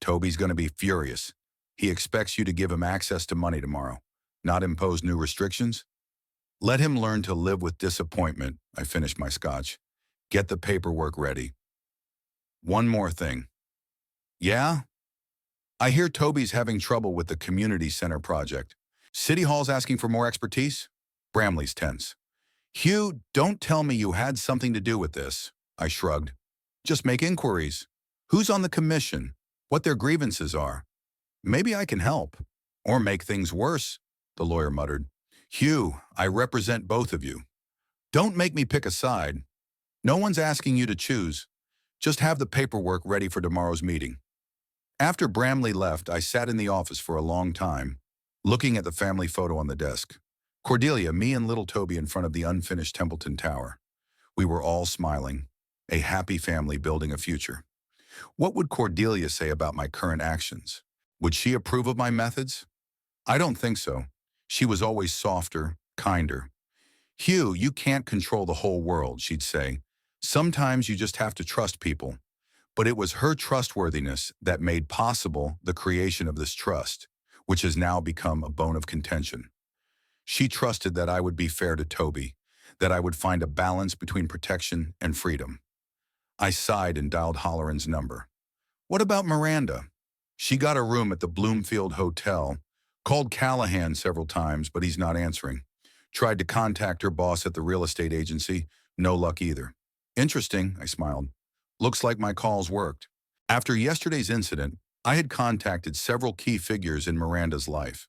Toby's going to be furious. He expects you to give him access to money tomorrow, not impose new restrictions. Let him learn to live with disappointment. I finished my scotch. Get the paperwork ready. One more thing. Yeah? I hear Toby's having trouble with the community center project. City Hall's asking for more expertise? Bramley's tense. Hugh, don't tell me you had something to do with this. I shrugged. Just make inquiries. Who's on the commission? What their grievances are? Maybe I can help. Or make things worse, the lawyer muttered. Hugh, I represent both of you. Don't make me pick a side. No one's asking you to choose. Just have the paperwork ready for tomorrow's meeting. After Bramley left, I sat in the office for a long time, looking at the family photo on the desk. Cordelia, me and little Toby in front of the unfinished Templeton Tower. We were all smiling, a happy family building a future. What would Cordelia say about my current actions? Would she approve of my methods? I don't think so. She was always softer, kinder. Hugh, you can't control the whole world, she'd say. Sometimes you just have to trust people. But it was her trustworthiness that made possible the creation of this trust, which has now become a bone of contention. She trusted that I would be fair to Toby, that I would find a balance between protection and freedom. I sighed and dialed Holleran's number. What about Miranda? She got a room at the Bloomfield Hotel, called Callahan several times, but he's not answering. Tried to contact her boss at the real estate agency, no luck either. Interesting, I smiled. Looks like my calls worked. After yesterday's incident, I had contacted several key figures in Miranda's life.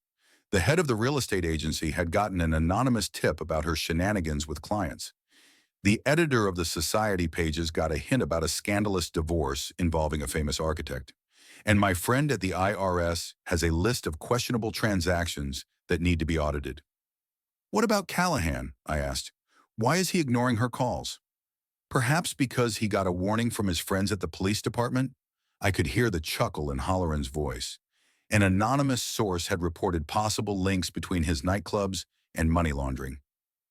The head of the real estate agency had gotten an anonymous tip about her shenanigans with clients. The editor of the society pages got a hint about a scandalous divorce involving a famous architect. And my friend at the IRS has a list of questionable transactions that need to be audited. What about Callahan? I asked. Why is he ignoring her calls? Perhaps because he got a warning from his friends at the police department? I could hear the chuckle in Holleran's voice. An anonymous source had reported possible links between his nightclubs and money laundering.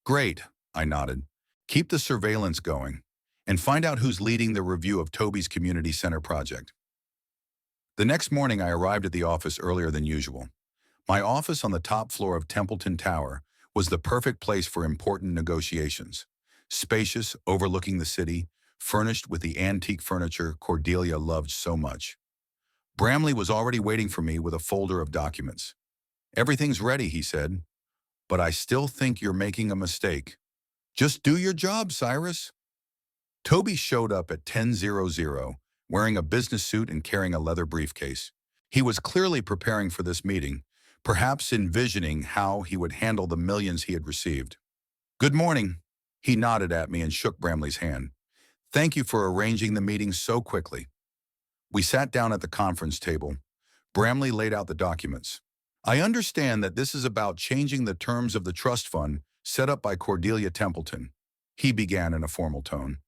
Great, I nodded. Keep the surveillance going, and find out who's leading the review of Toby's community center project. The next morning, I arrived at the office earlier than usual. My office on the top floor of Templeton Tower was the perfect place for important negotiations. Spacious, overlooking the city, furnished with the antique furniture Cordelia loved so much. Bramley was already waiting for me with a folder of documents. Everything's ready, he said, but I still think you're making a mistake. Just do your job, Cyrus. Toby showed up at 10:00, wearing a business suit and carrying a leather briefcase. He was clearly preparing for this meeting, perhaps envisioning how he would handle the millions he had received. Good morning. He nodded at me and shook Bramley's hand. Thank you for arranging the meeting so quickly. We sat down at the conference table. Bramley laid out the documents. I understand that this is about changing the terms of the trust fund set up by Cordelia Templeton. He began in a formal tone.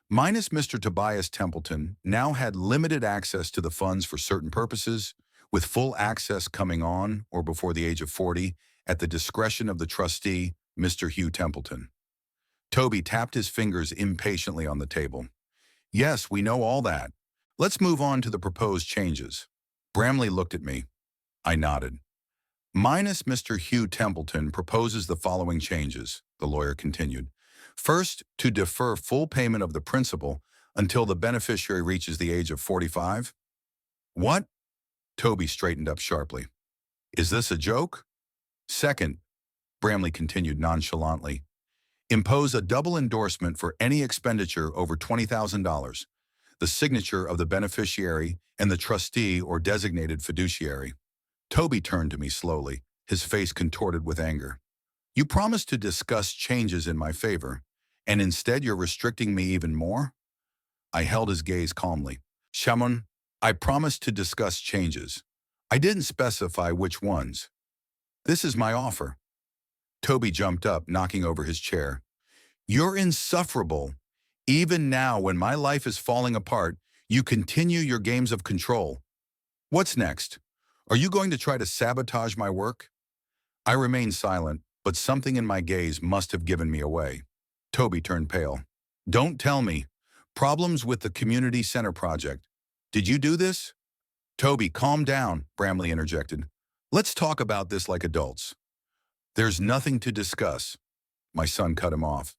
Minus Mr. Tobias Templeton now had limited access to the funds for certain purposes, with full access coming on or before the age of 40 at the discretion of the trustee, Mr. Hugh Templeton. Toby tapped his fingers impatiently on the table. Yes, we know all that. Let's move on to the proposed changes. Bramley looked at me. I nodded. Minus Mr. Hugh Templeton proposes the following changes, the lawyer continued. First, to defer full payment of the principal until the beneficiary reaches the age of 45. What? Toby straightened up sharply. Is this a joke? Second, Bramley continued nonchalantly, impose a double endorsement for any expenditure over $20,000. The signature of the beneficiary and the trustee or designated fiduciary. Toby turned to me slowly, his face contorted with anger. You promised to discuss changes in my favor, and instead you're restricting me even more? I held his gaze calmly. Shaman, I promised to discuss changes. I didn't specify which ones. This is my offer. Toby jumped up, knocking over his chair. You're insufferable. Even now, when my life is falling apart, you continue your games of control. What's next? Are you going to try to sabotage my work? I remained silent, but something in my gaze must have given me away. Toby turned pale. Don't tell me. Problems with the community center project. Did you do this? Toby, calm down, Bramley interjected. Let's talk about this like adults. There's nothing to discuss. My son cut him off.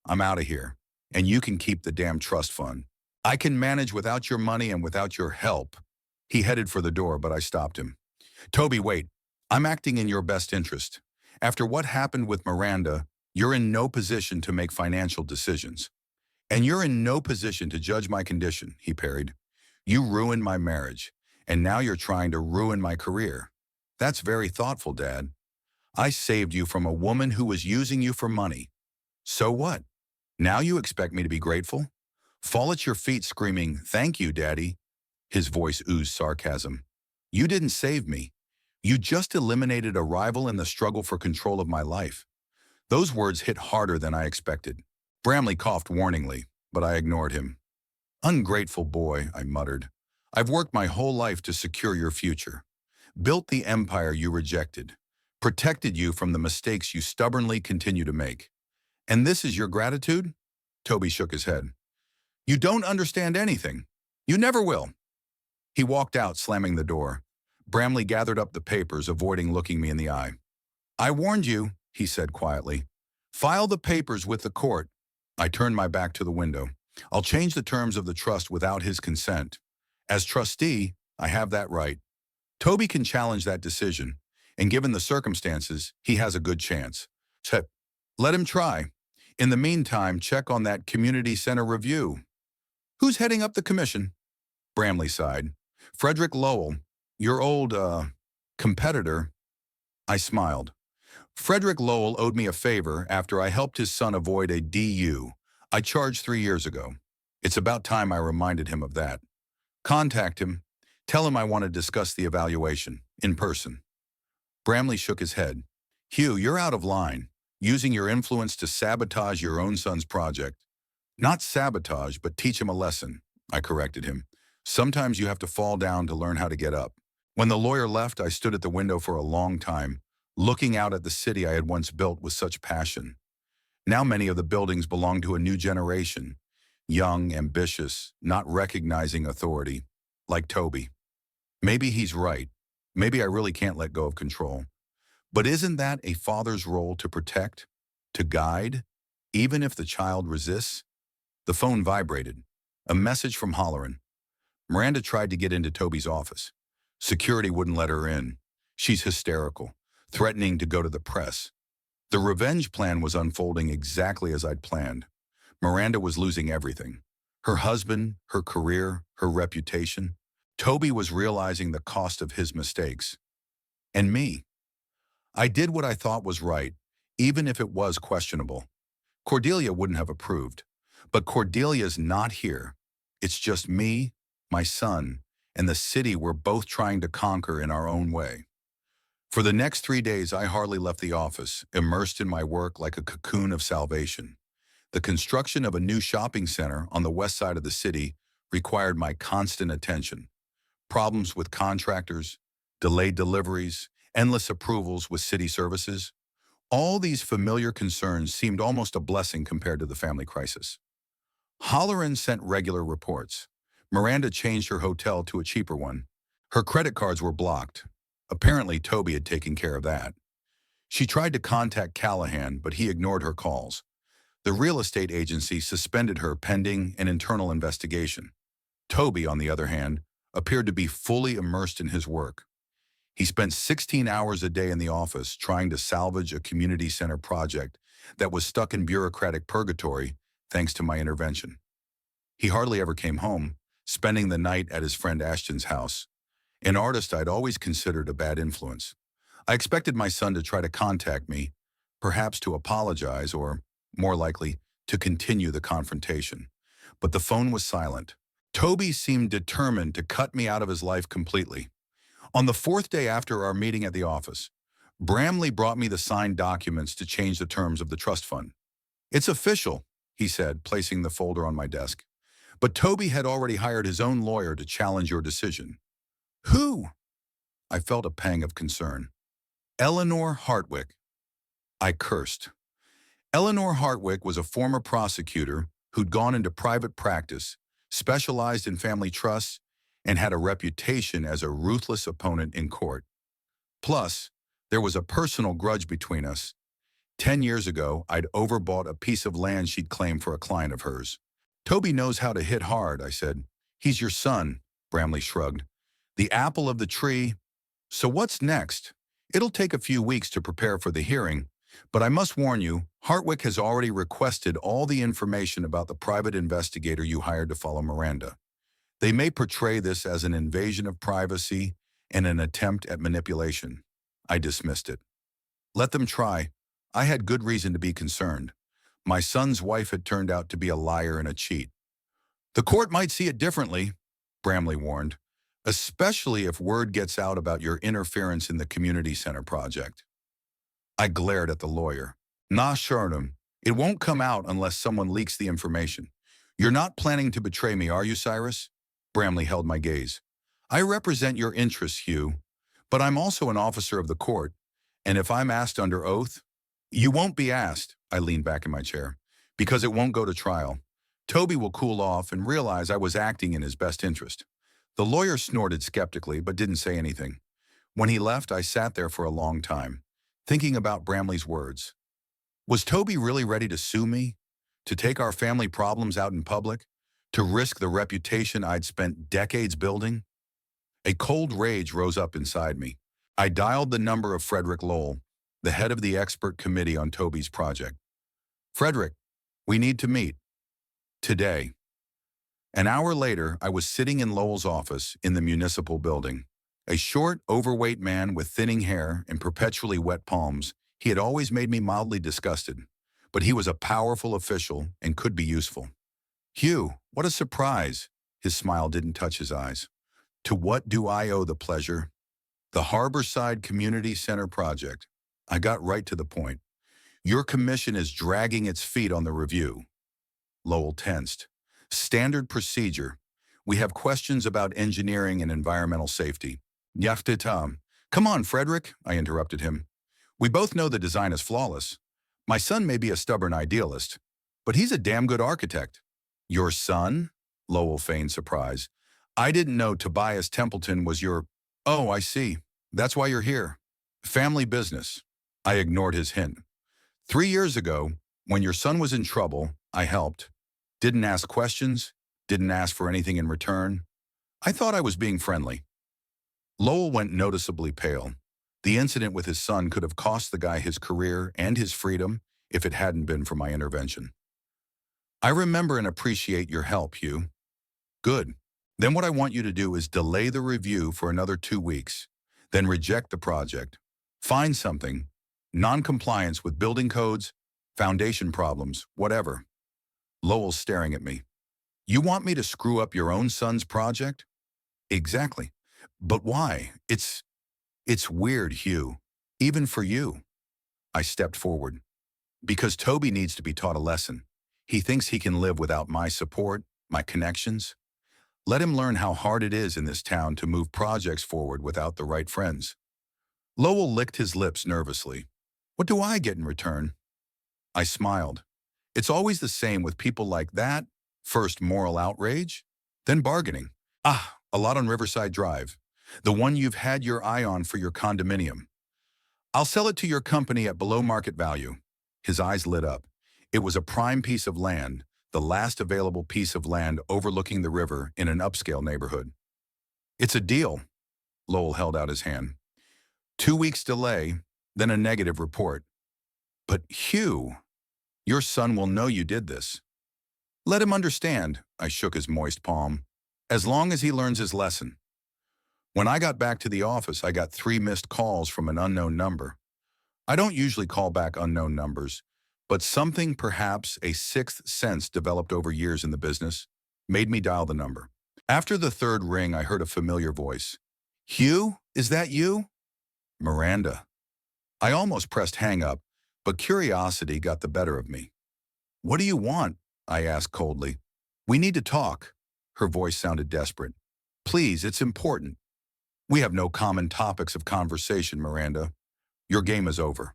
I'm out of here. And you can keep the damn trust fund. I can manage without your money and without your help. He headed for the door, but I stopped him. Toby, wait. I'm acting in your best interest. After what happened with Miranda, You're in no position to make financial decisions. And you're in no position to judge my condition, he parried. You ruined my marriage, and now you're trying to ruin my career. That's very thoughtful, Dad. I saved you from a woman who was using you for money. So what? Now you expect me to be grateful? Fall at your feet screaming, "Thank you, Daddy." His voice oozed sarcasm. You didn't save me. You just eliminated a rival in the struggle for control of my life. Those words hit harder than I expected. Bramley coughed warningly, but I ignored him. Ungrateful boy, I muttered. I've worked my whole life to secure your future. Built the empire you rejected. Protected you from the mistakes you stubbornly continue to make. And this is your gratitude? Toby shook his head. You don't understand anything. You never will. He walked out, slamming the door. Bramley gathered up the papers, avoiding looking me in the eye. I warned you, he said quietly. File the papers with the court. I turned my back to the window. I'll change the terms of the trust without his consent. As trustee, I have that right. Toby can challenge that decision, and given the circumstances, he has a good chance. Let him try. In the meantime, check on that community center review. Who's heading up the commission? Bramley sighed. Frederick Lowell, your old, competitor. I smiled. Frederick Lowell owed me a favor after I helped his son avoid a DU I charged 3 years ago. It's about time I reminded him of that. Contact him. Tell him I want to discuss the evaluation, in person. Bramley shook his head. Hugh, you're out of line, using your influence to sabotage your own son's project. Not sabotage, but teach him a lesson, I corrected him. Sometimes you have to fall down to learn how to get up. When the lawyer left, I stood at the window for a long time, looking out at the city I had once built with such passion. Now many of the buildings belong to a new generation, young, ambitious, not recognizing authority, like Toby. Maybe he's right. Maybe I really can't let go of control. But isn't that a father's role to protect, to guide, even if the child resists? The phone vibrated. A message from Holleran. Miranda tried to get into Toby's office. Security wouldn't let her in. She's hysterical, threatening to go to the press. The revenge plan was unfolding exactly as I'd planned. Miranda was losing everything. Her husband, her career, her reputation. Toby was realizing the cost of his mistakes. And me. I did what I thought was right, even if it was questionable. Cordelia wouldn't have approved. But Cordelia's not here. It's just me, my son, and the city we're both trying to conquer in our own way. For the next 3 days, I hardly left the office, immersed in my work like a cocoon of salvation. The construction of a new shopping center on the west side of the city required my constant attention. Problems with contractors, delayed deliveries, endless approvals with city services. All these familiar concerns seemed almost a blessing compared to the family crisis. Holleran sent regular reports. Miranda changed her hotel to a cheaper one. Her credit cards were blocked. Apparently, Toby had taken care of that. She tried to contact Callahan, but he ignored her calls. The real estate agency suspended her pending an internal investigation. Toby, on the other hand, appeared to be fully immersed in his work. He spent 16 hours a day in the office trying to salvage a community center project that was stuck in bureaucratic purgatory thanks to my intervention. He hardly ever came home, spending the night at his friend Ashton's house. An artist I'd always considered a bad influence. I expected my son to try to contact me, perhaps to apologize or, more likely, to continue the confrontation. But the phone was silent. Toby seemed determined to cut me out of his life completely. On the 4th day after our meeting at the office, Bramley brought me the signed documents to change the terms of the trust fund. It's official, he said, placing the folder on my desk. But Toby had already hired his own lawyer to challenge your decision. Who? I felt a pang of concern. Eleanor Hartwick. I cursed. Eleanor Hartwick was a former prosecutor who'd gone into private practice, specialized in family trusts, and had a reputation as a ruthless opponent in court. Plus, there was a personal grudge between us. 10 years ago, I'd overbought a piece of land she'd claimed for a client of hers. Toby knows how to hit hard, I said. He's your son, Bramley shrugged. The apple of the tree. So what's next? It'll take a few weeks to prepare for the hearing, but I must warn you, Hartwick has already requested all the information about the private investigator you hired to follow Miranda. They may portray this as an invasion of privacy and an attempt at manipulation. I dismissed it. Let them try. I had good reason to be concerned. My son's wife had turned out to be a liar and a cheat. The court might see it differently, Bramley warned, especially if word gets out about your interference in the community center project. I glared at the lawyer. Nah, Sharnum, it won't come out unless someone leaks the information. You're not planning to betray me, are you, Cyrus? Bramley held my gaze. I represent your interests, Hugh, but I'm also an officer of the court, and if I'm asked under oath, you won't be asked, I leaned back in my chair, because it won't go to trial. Toby will cool off and realize I was acting in his best interest. The lawyer snorted skeptically, but didn't say anything. When he left, I sat there for a long time, thinking about Bramley's words. Was Toby really ready to sue me? To take our family problems out in public? To risk the reputation I'd spent decades building? A cold rage rose up inside me. I dialed the number of Frederick Lowell, the head of the expert committee on Toby's project. Frederick, we need to meet. Today. An hour later, I was sitting in Lowell's office in the municipal building. A short, overweight man with thinning hair and perpetually wet palms, he had always made me mildly disgusted. But he was a powerful official and could be useful. Hugh, what a surprise. His smile didn't touch his eyes. To what do I owe the pleasure? The Harborside Community Center project. I got right to the point. Your commission is dragging its feet on the review. Lowell tensed. Standard procedure. We have questions about engineering and environmental safety. Yaftitam. Come on, Frederick, I interrupted him. We both know the design is flawless. My son may be a stubborn idealist, but he's a damn good architect. Your son? Lowell feigned surprise. I didn't know Tobias Templeton was your... Oh, I see. That's why you're here. Family business. I ignored his hint. 3 years ago, when your son was in trouble, I helped. Didn't ask questions, didn't ask for anything in return. I thought I was being friendly. Lowell went noticeably pale. The incident with his son could have cost the guy his career and his freedom if it hadn't been for my intervention. I remember and appreciate your help, Hugh. Good. Then what I want you to do is delay the review for another 2 weeks, then reject the project. Find something, non-compliance with building codes, foundation problems, whatever. Lowell's staring at me. You want me to screw up your own son's project? Exactly. But why? It's weird, Hugh. Even for you. I stepped forward. Because Toby needs to be taught a lesson. He thinks he can live without my support, my connections. Let him learn how hard it is in this town to move projects forward without the right friends. Lowell licked his lips nervously. What do I get in return? I smiled. It's always the same with people like that. First moral outrage, then bargaining. A lot on Riverside Drive. The one you've had your eye on for your condominium. I'll sell it to your company at below market value. His eyes lit up. It was a prime piece of land, the last available piece of land overlooking the river in an upscale neighborhood. It's a deal. Lowell held out his hand. 2 weeks delay, then a negative report. But Hugh, your son will know you did this. Let him understand, I shook his moist palm, as long as he learns his lesson. When I got back to the office, I got 3 missed calls from an unknown number. I don't usually call back unknown numbers, but something, perhaps a sixth sense developed over years in the business, made me dial the number. After the 3rd ring, I heard a familiar voice. Hugh, is that you? Miranda. I almost pressed hang up, but curiosity got the better of me. What do you want? I asked coldly. We need to talk. Her voice sounded desperate. Please, it's important. We have no common topics of conversation, Miranda. Your game is over.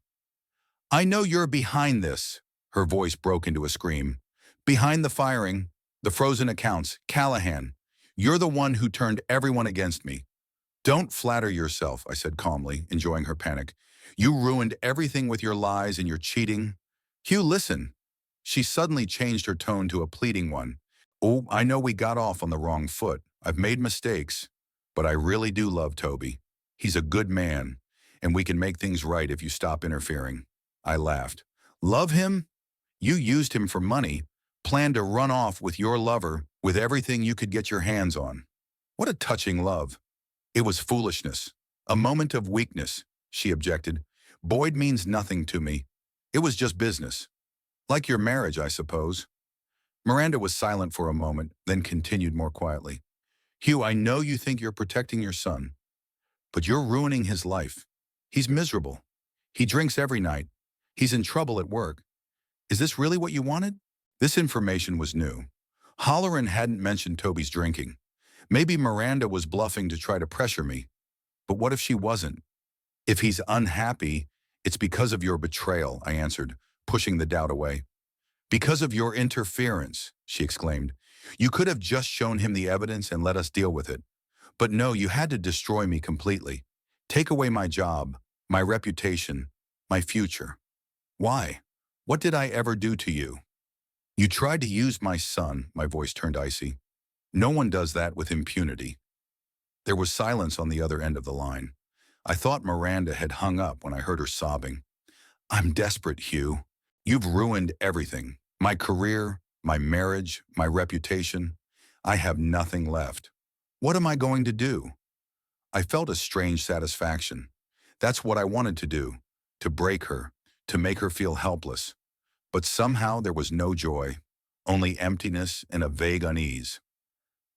I know you're behind this. Her voice broke into a scream. Behind the firing, the frozen accounts, Callahan. You're the one who turned everyone against me. Don't flatter yourself, I said calmly, enjoying her panic. You ruined everything with your lies and your cheating. Hugh, listen. She suddenly changed her tone to a pleading one. Oh, I know we got off on the wrong foot. I've made mistakes, but I really do love Toby. He's a good man, and we can make things right if you stop interfering. I laughed. Love him? You used him for money, planned to run off with your lover with everything you could get your hands on. What a touching love. It was foolishness. A moment of weakness, she objected. Boyd means nothing to me. It was just business. Like your marriage, I suppose. Miranda was silent for a moment, then continued more quietly. Hugh, I know you think you're protecting your son, but you're ruining his life. He's miserable. He drinks every night. He's in trouble at work. Is this really what you wanted? This information was new. Halloran hadn't mentioned Toby's drinking. Maybe Miranda was bluffing to try to pressure me. But what if she wasn't? If he's unhappy, it's because of your betrayal, I answered, pushing the doubt away. Because of your interference, she exclaimed. You could have just shown him the evidence and let us deal with it. But no, you had to destroy me completely. Take away my job, my reputation, my future. Why? What did I ever do to you? You tried to use my son, my voice turned icy. No one does that with impunity. There was silence on the other end of the line. I thought Miranda had hung up when I heard her sobbing. I'm desperate, Hugh. You've ruined everything. My career, my marriage, my reputation. I have nothing left. What am I going to do? I felt a strange satisfaction. That's what I wanted to do, to break her, to make her feel helpless. But somehow there was no joy, only emptiness and a vague unease.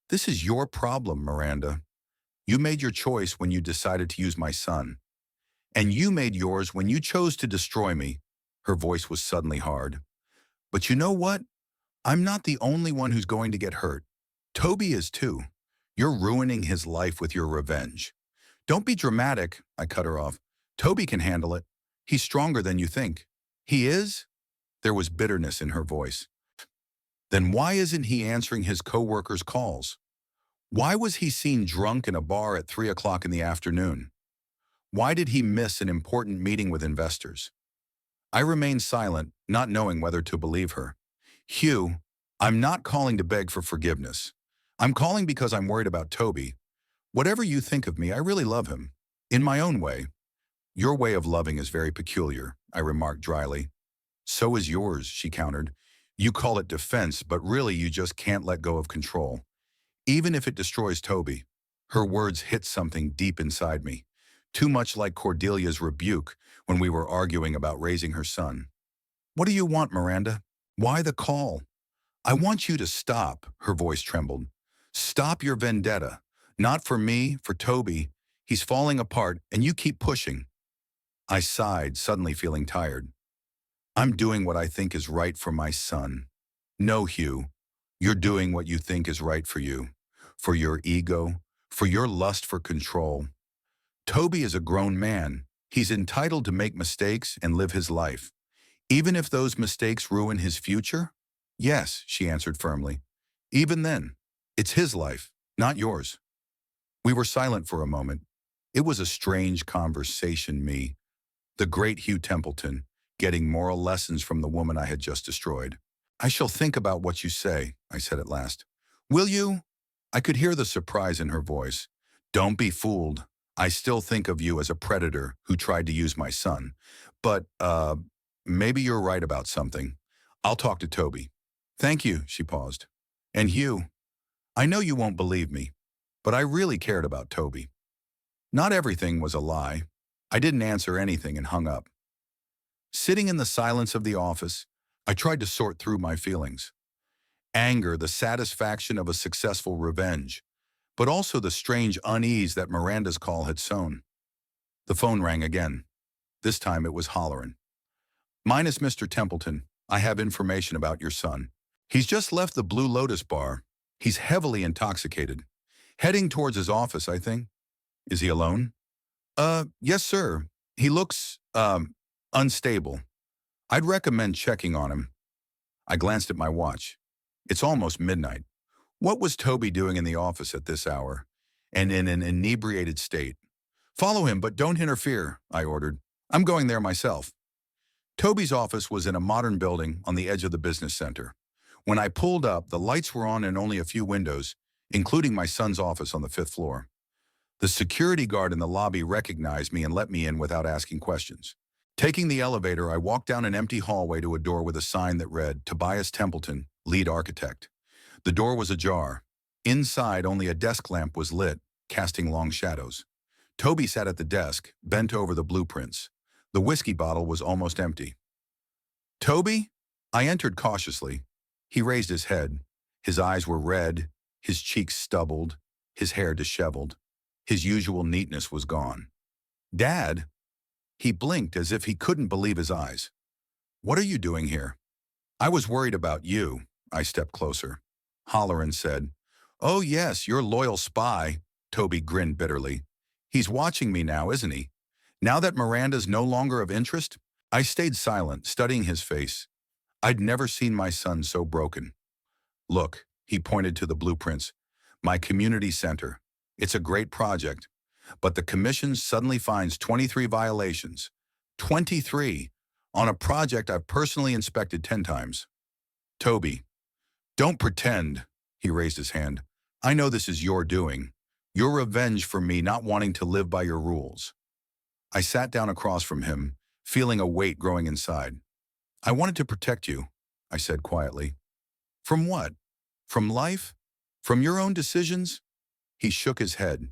This is your problem, Miranda. You made your choice when you decided to use my son. And you made yours when you chose to destroy me. Her voice was suddenly hard. But you know what? I'm not the only one who's going to get hurt. Toby is too. You're ruining his life with your revenge. Don't be dramatic, I cut her off. Toby can handle it. He's stronger than you think. He is? There was bitterness in her voice. Then why isn't he answering his co-workers' calls? Why was he seen drunk in a bar at 3 o'clock in the afternoon? Why did he miss an important meeting with investors? I remained silent, not knowing whether to believe her. Hugh, I'm not calling to beg for forgiveness. I'm calling because I'm worried about Toby. Whatever you think of me, I really love him. In my own way. Your way of loving is very peculiar, I remarked dryly. So is yours, she countered. You call it defense, but really you just can't let go of control. Even if it destroys Toby. Her words hit something deep inside me. Too much like Cordelia's rebuke when we were arguing about raising her son. What do you want, Miranda? Why the call? I want you to stop, her voice trembled. Stop your vendetta. Not for me, for Toby. He's falling apart, and you keep pushing. I sighed, suddenly feeling tired. I'm doing what I think is right for my son. No, Hugh, you're doing what you think is right for you, for your ego, for your lust for control. Toby is a grown man. He's entitled to make mistakes and live his life. Even if those mistakes ruin his future? Yes, she answered firmly. Even then, it's his life, not yours. We were silent for a moment. It was a strange conversation, me, the great Hugh Templeton, getting moral lessons from the woman I had just destroyed. I shall think about what you say, I said at last. Will you? I could hear the surprise in her voice. Don't be fooled. I still think of you as a predator who tried to use my son. But, maybe you're right about something. I'll talk to Toby. Thank you, she paused. And Hugh, I know you won't believe me, but I really cared about Toby. Not everything was a lie. I didn't answer anything and hung up. Sitting in the silence of the office, I tried to sort through my feelings. Anger, the satisfaction of a successful revenge, but also the strange unease that Miranda's call had sown. The phone rang again. This time it was Halloran. Minus Mr. Templeton, I have information about your son. He's just left the Blue Lotus bar. He's heavily intoxicated. Heading towards his office, I think. Is he alone? Yes, sir. He looks, unstable. I'd recommend checking on him. I glanced at my watch. It's almost midnight. What was Toby doing in the office at this hour, and in an inebriated state? Follow him, but don't interfere, I ordered. I'm going there myself. Toby's office was in a modern building on the edge of the business center. When I pulled up, the lights were on in only a few windows, including my son's office on the 5th floor. The security guard in the lobby recognized me and let me in without asking questions. Taking the elevator, I walked down an empty hallway to a door with a sign that read, Tobias Templeton, lead architect. The door was ajar. Inside, only a desk lamp was lit, casting long shadows. Toby sat at the desk, bent over the blueprints. The whiskey bottle was almost empty. Toby? I entered cautiously. He raised his head. His eyes were red, his cheeks stubbled, his hair disheveled. His usual neatness was gone. Dad? He blinked as if he couldn't believe his eyes. What are you doing here? I was worried about you. I stepped closer. Holleran said, Oh yes, your loyal spy. Toby grinned bitterly. He's watching me now, isn't he? Now that Miranda's no longer of interest? I stayed silent, studying his face. I'd never seen my son so broken. Look, he pointed to the blueprints. My community center. It's a great project. But the commission suddenly finds 23 violations. 23! On a project I've personally inspected 10 times. Toby, don't pretend. He raised his hand. I know this is your doing. Your revenge for me not wanting to live by your rules. I sat down across from him, feeling a weight growing inside. I wanted to protect you, I said quietly. From what? From life? From your own decisions? He shook his head.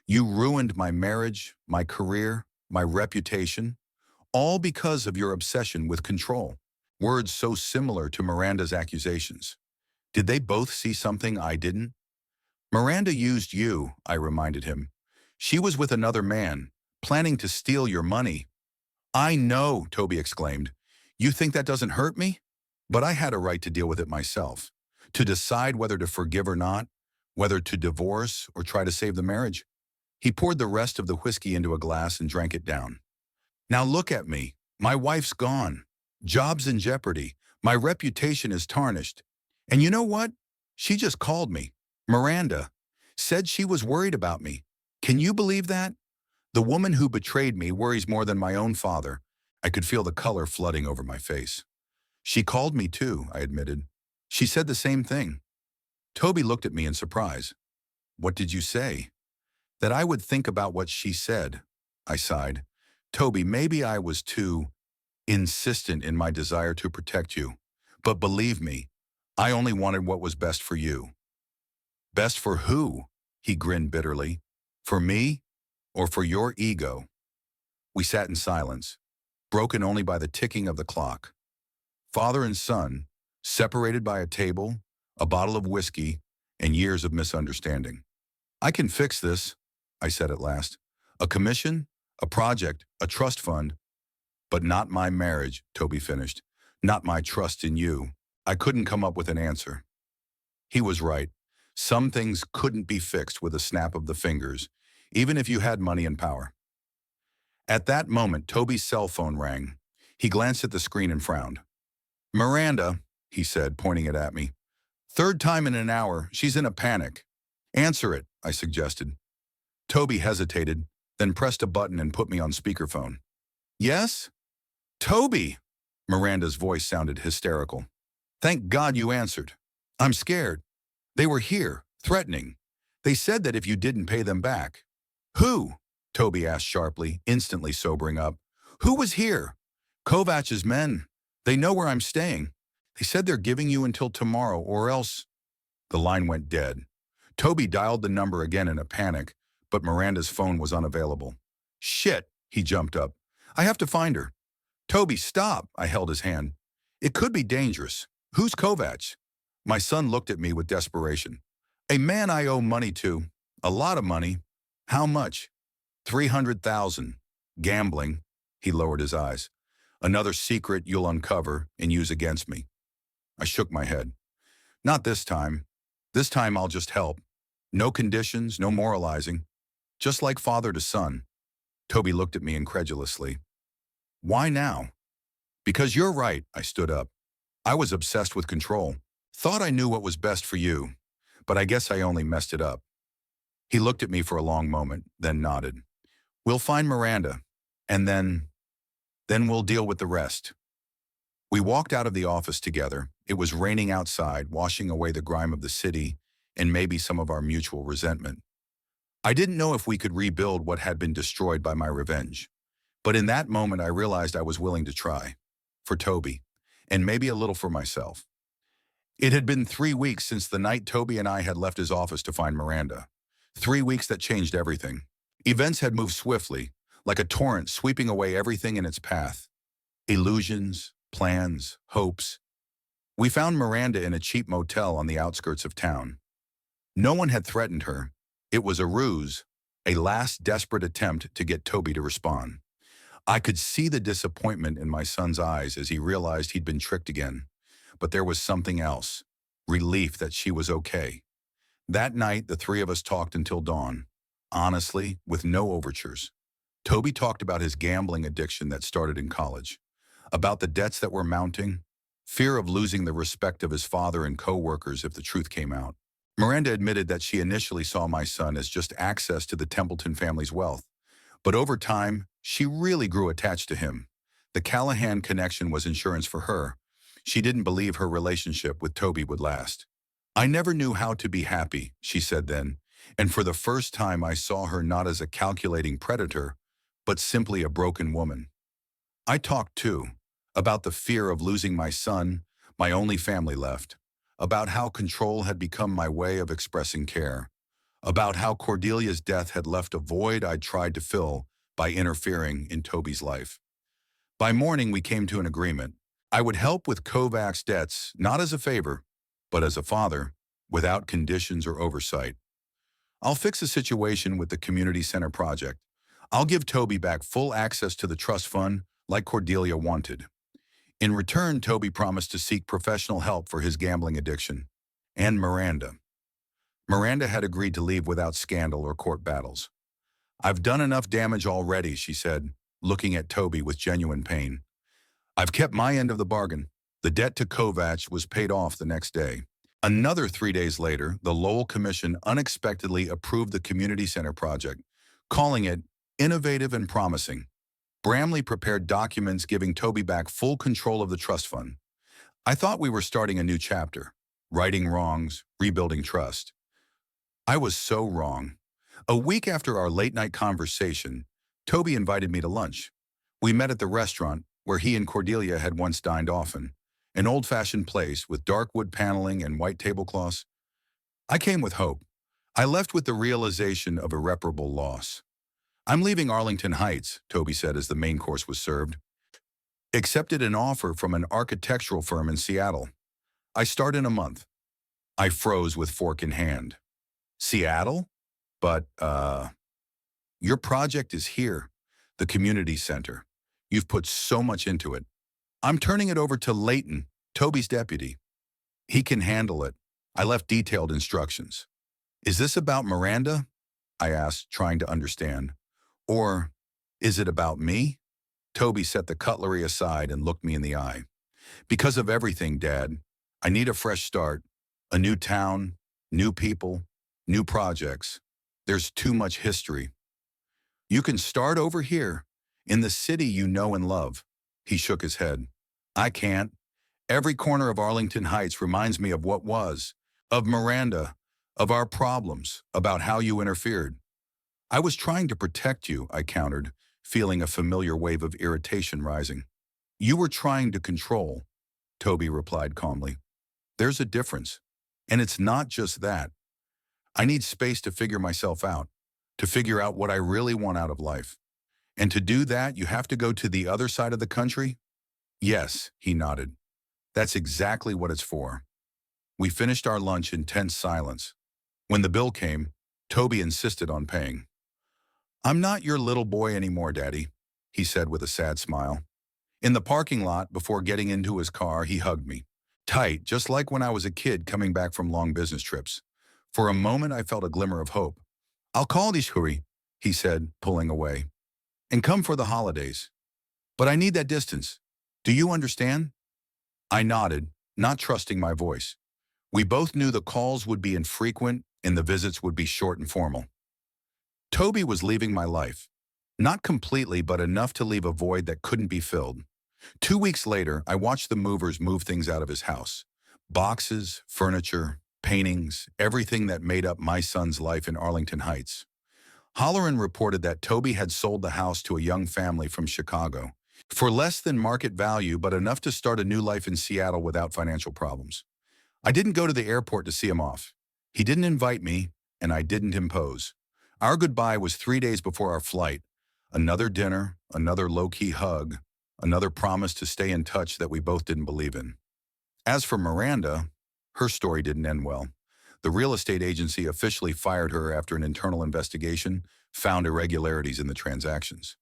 You ruined my marriage, my career, my reputation, all because of your obsession with control. Words so similar to Miranda's accusations. Did they both see something I didn't? Miranda used you, I reminded him. She was with another man, planning to steal your money. I know, Toby exclaimed. You think that doesn't hurt me? But I had a right to deal with it myself, to decide whether to forgive or not, whether to divorce or try to save the marriage. He poured the rest of the whiskey into a glass and drank it down. Now look at me. My wife's gone. Job's in jeopardy. My reputation is tarnished. And you know what? She just called me. Miranda. Said she was worried about me. Can you believe that? The woman who betrayed me worries more than my own father. I could feel the color flooding over my face. She called me too, I admitted. She said the same thing. Toby looked at me in surprise. What did you say? That I would think about what she said. I sighed. Toby, maybe I was too insistent in my desire to protect you. But believe me, I only wanted what was best for you. Best for who? He grinned bitterly. For me? Or for your ego? We sat in silence, broken only by the ticking of the clock. Father and son, separated by a table, a bottle of whiskey, and years of misunderstanding. I can fix this, I said at last. A commission, a project, a trust fund. But not my marriage, Toby finished. Not my trust in you. I couldn't come up with an answer. He was right. Some things couldn't be fixed with a snap of the fingers, even if you had money and power. At that moment, Toby's cell phone rang. He glanced at the screen and frowned. Miranda, he said, pointing it at me. Third time in an hour, she's in a panic. Answer it, I suggested. Toby hesitated, then pressed a button and put me on speakerphone. Yes? Toby! Miranda's voice sounded hysterical. Thank God you answered. I'm scared. They were here, threatening. They said that if you didn't pay them back. Who? Toby asked sharply, instantly sobering up. Who was here? Kovach's men. They know where I'm staying. They said they're giving you until tomorrow or else. The line went dead. Toby dialed the number again in a panic, but Miranda's phone was unavailable. Shit, he jumped up. I have to find her. Toby, stop, I held his hand. It could be dangerous. Who's Kovach? My son looked at me with desperation. A man I owe money to. A lot of money. How much? 300,000. Gambling. He lowered his eyes. Another secret you'll uncover and use against me. I shook my head. Not this time. This time I'll just help. No conditions, no moralizing. Just like father to son. Toby looked at me incredulously. Why now? Because you're right, I stood up. I was obsessed with control. Thought I knew what was best for you, but I guess I only messed it up. He looked at me for a long moment, then nodded. We'll find Miranda, and then we'll deal with the rest. We walked out of the office together. It was raining outside, washing away the grime of the city and maybe some of our mutual resentment. I didn't know if we could rebuild what had been destroyed by my revenge. But in that moment, I realized I was willing to try. For Toby, and maybe a little for myself. It had been 3 weeks since the night Toby and I had left his office to find Miranda. 3 weeks that changed everything. Events had moved swiftly, like a torrent sweeping away everything in its path. Illusions, plans, hopes. We found Miranda in a cheap motel on the outskirts of town. No one had threatened her. It was a ruse, a last desperate attempt to get Toby to respond. I could see the disappointment in my son's eyes as he realized he'd been tricked again. But there was something else. Relief that she was okay. That night, the three of us talked until dawn. Honestly, with no overtures. Toby talked about his gambling addiction that started in college. About the debts that were mounting. Fear of losing the respect of his father and co-workers if the truth came out. Miranda admitted that she initially saw my son as just access to the Templeton family's wealth. But over time, she really grew attached to him. The Callahan connection was insurance for her. She didn't believe her relationship with Toby would last. I never knew how to be happy, she said then, and for the first time I saw her not as a calculating predator, but simply a broken woman. I talked too, about the fear of losing my son, my only family left, about how control had become my way of expressing care, about how Cordelia's death had left a void I'd tried to fill by interfering in Toby's life. By morning, we came to an agreement. I would help with Kovac's debts, not as a favor, but as a father, without conditions or oversight. I'll fix the situation with the community center project. I'll give Toby back full access to the trust fund like Cordelia wanted. In return, Toby promised to seek professional help for his gambling addiction. And Miranda. Miranda had agreed to leave without scandal or court battles. I've done enough damage already, she said, looking at Toby with genuine pain. I've kept my end of the bargain. The debt to Kovac was paid off the next day. Another 3 days later, the Lowell Commission unexpectedly approved the community center project, calling it innovative and promising. Bramley prepared documents giving Toby back full control of the trust fund. I thought we were starting a new chapter, righting wrongs, rebuilding trust. I was so wrong. A week after our late-night conversation, Toby invited me to lunch. We met at the restaurant where he and Cordelia had once dined often, an old-fashioned place with dark wood paneling and white tablecloths. I came with hope. I left with the realization of irreparable loss. I'm leaving Arlington Heights, Toby said as the main course was served. Accepted an offer from an architectural firm in Seattle. I start in a month. I froze with fork in hand. Seattle? But, your project is here, the community center. You've put so much into it. I'm turning it over to Leighton, Toby's deputy. He can handle it. I left detailed instructions. Is this about Miranda? I asked, trying to understand. Or is it about me? Toby set the cutlery aside and looked me in the eye. Because of everything, Dad. I need a fresh start. A new town, new people, new projects. There's too much history. You can start over here, in the city you know and love. He shook his head. I can't. Every corner of Arlington Heights reminds me of what was, of Miranda, of our problems, about how you interfered. I was trying to protect you, I countered, feeling a familiar wave of irritation rising. You were trying to control, Toby replied calmly. There's a difference. And it's not just that. I need space to figure myself out, to figure out what I really want out of life. And to do that, you have to go to the other side of the country? Yes, he nodded. That's exactly what it's for. We finished our lunch in tense silence. When the bill came, Toby insisted on paying. I'm not your little boy anymore, Daddy, he said with a sad smile. In the parking lot, before getting into his car, he hugged me. Tight, just like when I was a kid coming back from long business trips. For a moment, I felt a glimmer of hope. I'll call Ishuri, he said, pulling away, and come for the holidays. But I need that distance. Do you understand? I nodded, not trusting my voice. We both knew the calls would be infrequent and the visits would be short and formal. Toby was leaving my life. Not completely, but enough to leave a void that couldn't be filled. 2 weeks later, I watched the movers move things out of his house. Boxes, furniture, paintings, everything that made up my son's life in Arlington Heights. Holleran reported that Toby had sold the house to a young family from Chicago for less than market value, but enough to start a new life in Seattle without financial problems. I didn't go to the airport to see him off. He didn't invite me, and I didn't impose. Our goodbye was 3 days before our flight. Another dinner, another low-key hug, another promise to stay in touch that we both didn't believe in. As for Miranda, her story didn't end well. The real estate agency officially fired her after an internal investigation found irregularities in the transactions.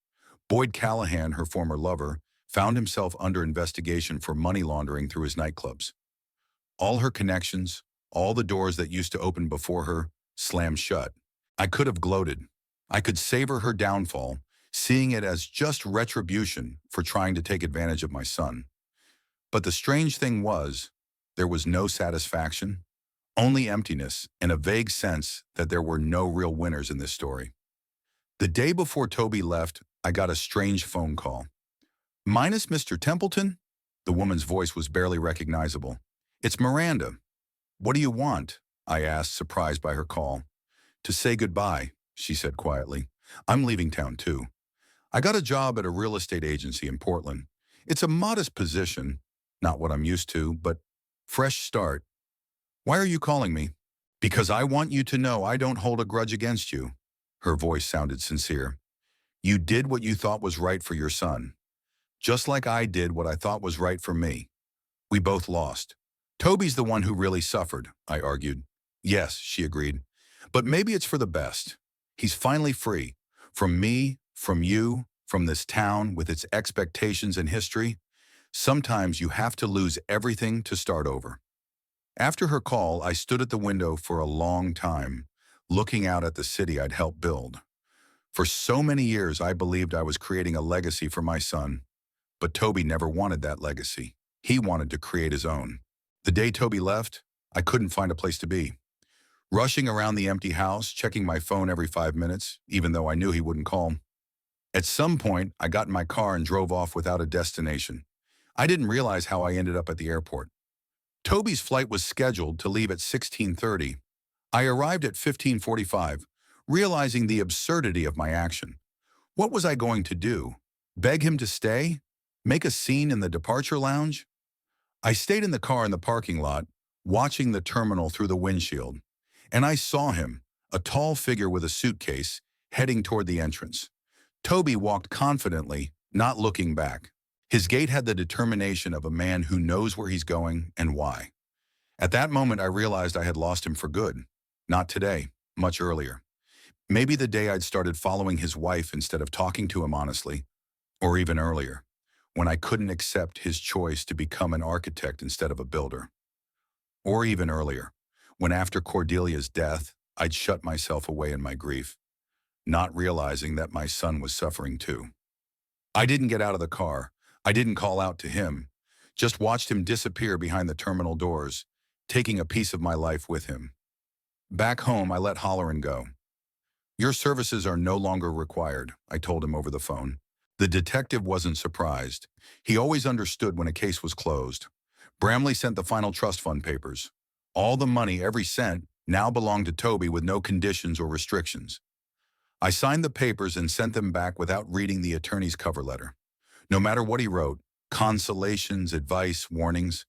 Boyd Callahan, her former lover, found himself under investigation for money laundering through his nightclubs. All her connections, all the doors that used to open before her, slammed shut. I could have gloated. I could savor her downfall, seeing it as just retribution for trying to take advantage of my son. But the strange thing was, there was no satisfaction, only emptiness and a vague sense that there were no real winners in this story. The day before Toby left, I got a strange phone call. "Minus Mr. Templeton?" The woman's voice was barely recognizable. "It's Miranda." "What do you want?" I asked, surprised by her call. "To say goodbye," she said quietly. "I'm leaving town too. I got a job at a real estate agency in Portland. It's a modest position, not what I'm used to, but fresh start. Why are you calling me?" "Because I want you to know I don't hold a grudge against you." Her voice sounded sincere. "You did what you thought was right for your son, just like I did what I thought was right for me. We both lost. Toby's the one who really suffered," I argued. "Yes," she agreed, "but maybe it's for the best. He's finally free. From me, from you, from this town with its expectations and history. Sometimes you have to lose everything to start over." After her call, I stood at the window for a long time, looking out at the city I'd helped build. For so many years, I believed I was creating a legacy for my son. But Toby never wanted that legacy. He wanted to create his own. The day Toby left, I couldn't find a place to be. Rushing around the empty house, checking my phone every 5 minutes, even though I knew he wouldn't call. At some point, I got in my car and drove off without a destination. I didn't realize how I ended up at the airport. Toby's flight was scheduled to leave at 16:30. I arrived at 15:45, realizing the absurdity of my action. What was I going to do? Beg him to stay? Make a scene in the departure lounge? I stayed in the car in the parking lot, watching the terminal through the windshield, and I saw him, a tall figure with a suitcase, heading toward the entrance. Toby walked confidently, not looking back. His gait had the determination of a man who knows where he's going and why. At that moment, I realized I had lost him for good. Not today, much earlier. Maybe the day I'd started following his wife instead of talking to him honestly, or even earlier, when I couldn't accept his choice to become an architect instead of a builder. Or even earlier, when after Cordelia's death, I'd shut myself away in my grief, not realizing that my son was suffering too. I didn't get out of the car. I didn't call out to him. Just watched him disappear behind the terminal doors, taking a piece of my life with him. Back home, I let Holleran go. "Your services are no longer required," I told him over the phone. The detective wasn't surprised. He always understood when a case was closed. Bramley sent the final trust fund papers. All the money, every cent, now belonged to Toby with no conditions or restrictions. I signed the papers and sent them back without reading the attorney's cover letter. No matter what he wrote, consolations, advice, warnings,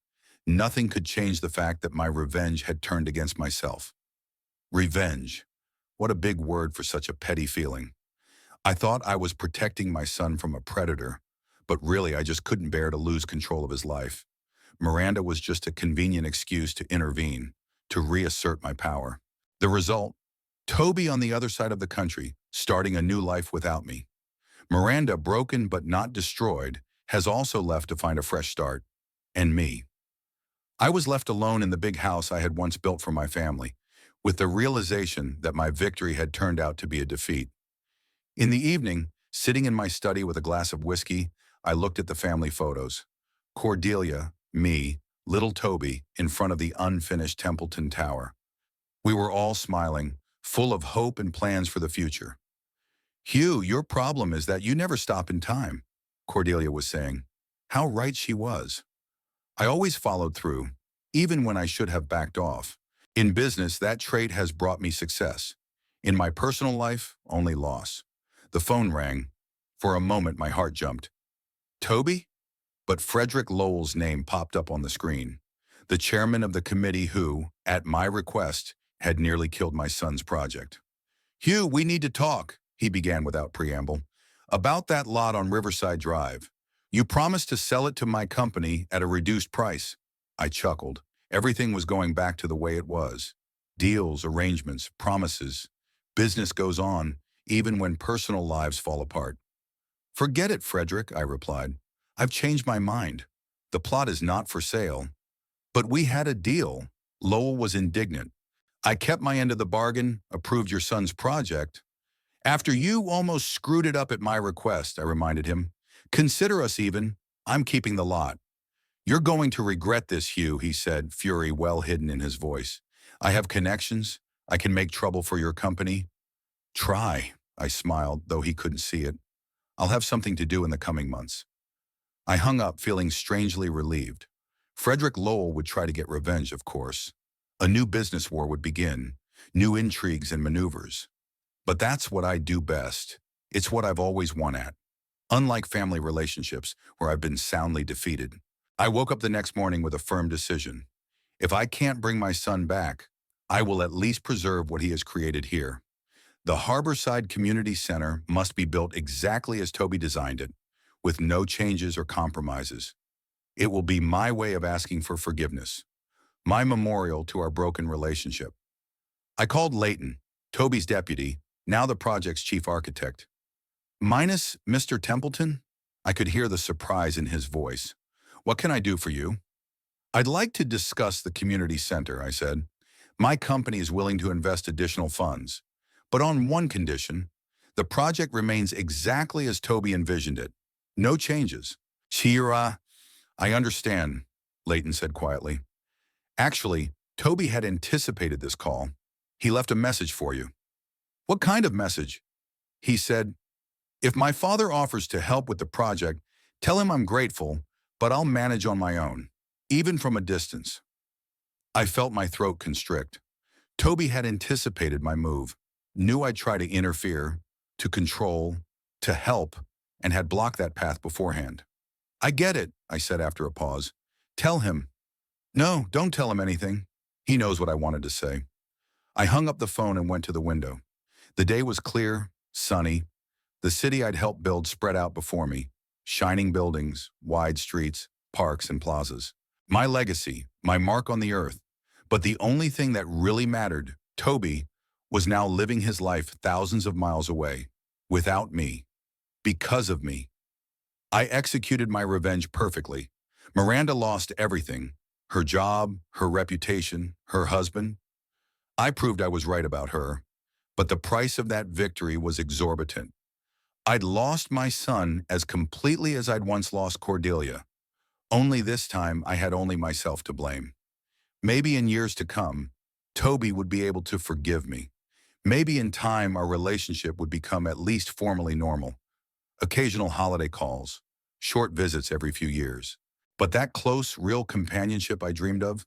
nothing could change the fact that my revenge had turned against myself. Revenge. What a big word for such a petty feeling. I thought I was protecting my son from a predator, but really I just couldn't bear to lose control of his life. Miranda was just a convenient excuse to intervene, to reassert my power. The result? Toby on the other side of the country, starting a new life without me. Miranda, broken but not destroyed, has also left to find a fresh start. And me. I was left alone in the big house I had once built for my family, with the realization that my victory had turned out to be a defeat. In the evening, sitting in my study with a glass of whiskey, I looked at the family photos. Cordelia, me, little Toby, in front of the unfinished Templeton Tower. We were all smiling, full of hope and plans for the future. "Hugh, your problem is that you never stop in time," Cordelia was saying. How right she was. I always followed through, even when I should have backed off. In business, that trait has brought me success. In my personal life, only loss. The phone rang. For a moment, my heart jumped. Toby? But Frederick Lowell's name popped up on the screen. The chairman of the committee who, at my request, had nearly killed my son's project. Hugh, we need to talk, he began without preamble. About that lot on Riverside Drive. You promised to sell it to my company at a reduced price. I chuckled. Everything was going back to the way it was. Deals, arrangements, promises. Business goes on, even when personal lives fall apart. Forget it, Frederick, I replied. I've changed my mind. The plot is not for sale. But we had a deal. Lowell was indignant. I kept my end of the bargain, approved your son's project. After you almost screwed it up at my request, I reminded him. Consider us even. I'm keeping the lot. You're going to regret this, Hugh, he said, fury well hidden in his voice. I have connections. I can make trouble for your company. Try, I smiled, though he couldn't see it. I'll have something to do in the coming months. I hung up, feeling strangely relieved. Frederick Lowell would try to get revenge, of course. A new business war would begin, new intrigues and maneuvers. But that's what I do best. It's what I've always won at. Unlike family relationships, where I've been soundly defeated. I woke up the next morning with a firm decision. If I can't bring my son back, I will at least preserve what he has created here. The Harborside Community Center must be built exactly as Toby designed it, with no changes or compromises. It will be my way of asking for forgiveness, my memorial to our broken relationship. I called Leighton, Toby's deputy, now the project's chief architect. Minus Mr. Templeton? I could hear the surprise in his voice. What can I do for you? I'd like to discuss the community center, I said. My company is willing to invest additional funds, but on one condition. The project remains exactly as Toby envisioned it. No changes. Shira, I understand, Leighton said quietly. Actually, Toby had anticipated this call. He left a message for you. What kind of message? He said, if my father offers to help with the project, tell him I'm grateful, but I'll manage on my own, even from a distance. I felt my throat constrict. Toby had anticipated my move, knew I'd try to interfere, to control, to help, and had blocked that path beforehand. I get it, I said after a pause. Tell him. No, don't tell him anything. He knows what I wanted to say. I hung up the phone and went to the window. The day was clear, sunny. The city I'd helped build spread out before me. Shining buildings, wide streets, parks, and plazas. My legacy, my mark on the earth. But the only thing that really mattered, Toby, was now living his life thousands of miles away, without me, because of me. I executed my revenge perfectly. Miranda lost everything, her job, her reputation, her husband. I proved I was right about her, but the price of that victory was exorbitant. I'd lost my son as completely as I'd once lost Cordelia. Only this time I had only myself to blame. Maybe in years to come, Toby would be able to forgive me. Maybe in time our relationship would become at least formally normal. Occasional holiday calls, short visits every few years. But that close, real companionship I dreamed of,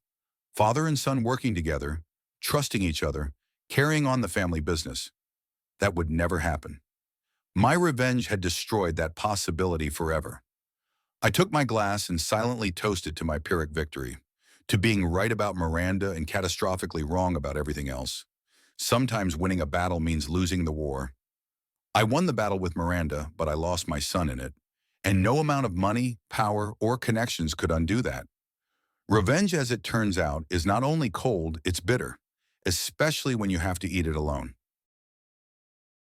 father and son working together, trusting each other, carrying on the family business, that would never happen. My revenge had destroyed that possibility forever. I took my glass and silently toasted to my Pyrrhic victory, to being right about Miranda and catastrophically wrong about everything else. Sometimes winning a battle means losing the war. I won the battle with Miranda, but I lost my son in it, and no amount of money, power, or connections could undo that. Revenge, as it turns out, is not only cold, it's bitter, especially when you have to eat it alone.